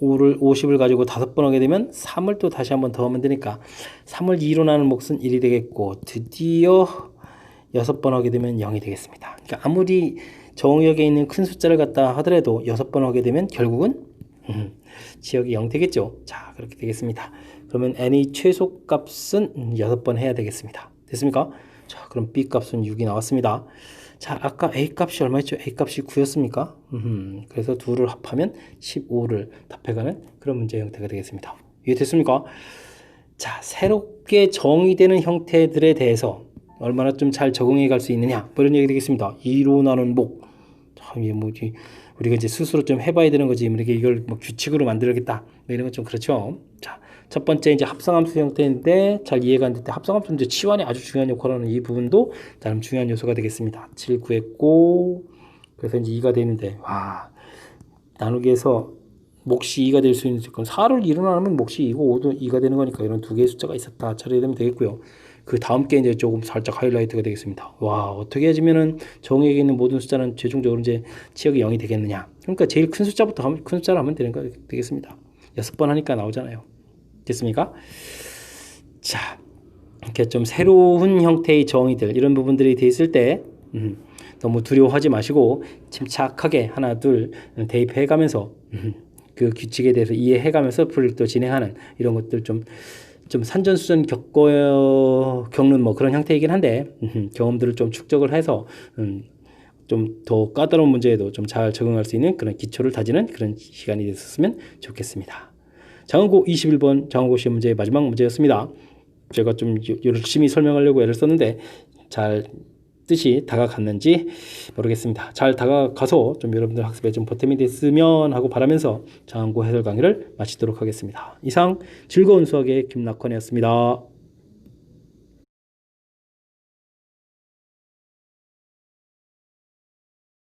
50을 가지고 5번 하게 되면 3을 또 다시 한번 더 하면 되니까 3을 2로 나눈 몫은 1이 되겠고, 드디어 6번 하게 되면 0이 되겠습니다. 그러니까 아무리 정의역에 있는 큰 숫자를 갖다 하더라도 6번 하게 되면 결국은 지역이 0 되겠죠. 자, 그렇게 되겠습니다. 그러면 n의 최소값은 6번 해야 되겠습니다. 됐습니까? 자, 그럼 b 값은 6이 나왔습니다. 자, 아까 a 값이 얼마였죠? a 값이 9였습니까? 그래서 둘을 합하면 15를 답해가는 그런 문제 형태가 되겠습니다. 이해됐습니까? 자, 새롭게 정의되는 형태들에 대해서 얼마나 좀 잘 적응해 갈 수 있느냐, 뭐 이런 얘기 되겠습니다. 2로 나눈 목. 참, 이게 뭐지? 우리가 이제 스스로 좀 해봐야 되는 거지. 이렇게 이걸 뭐 규칙으로 만들겠다. 뭐 이런 건 좀 그렇죠. 자, 첫 번째 이제 합성함수 형태인데 잘 이해가 안 될 때 합성함수 이제 치환이 아주 중요한 역할을 하는 이 부분도 나름 중요한 요소가 되겠습니다. 7 구했고, 그래서 이제 2가 되는데, 와, 나누기에서 몫이 2가 될 수 있는, 그럼 4를 2로 나누면 몫이 2고 5도 2가 되는 거니까 이런 두 개의 숫자가 있었다. 처리되면 되겠고요. 그 다음 게 이제 조금 살짝 하이라이트가 되겠습니다. 와, 어떻게 해주면은 정의에 있는 모든 숫자는 최종적으로 이제 치역이 0이 되겠느냐. 그러니까 제일 큰 숫자부터 하면, 큰 숫자를 하면 되는 거 되겠습니다. 6번 하니까 나오잖아요. 됐습니까? 자, 이렇게 좀 새로운 형태의 정의들, 이런 부분들이 돼 있을 때, 너무 두려워하지 마시고, 침착하게 하나, 둘, 대입해 가면서, 그 규칙에 대해서 이해해 가면서 프로젝트 진행하는 이런 것들 좀 산전수전 겪는 뭐 그런 형태이긴 한데, 경험들을 좀 축적을 해서, 좀 더 까다로운 문제에도 좀 잘 적응할 수 있는 그런 기초를 다지는 그런 시간이 됐었으면 좋겠습니다. 장원고 21번 장원고 시험 문제의 마지막 문제였습니다. 제가 좀 열심히 설명하려고 애를 썼는데 잘 뜻이 다가갔는지 모르겠습니다. 잘 다가가서 좀 여러분들 학습에 좀 보탬이 됐으면 하고 바라면서 장원고 해설 강의를 마치도록 하겠습니다. 이상 즐거운 수학의 김낙헌이었습니다.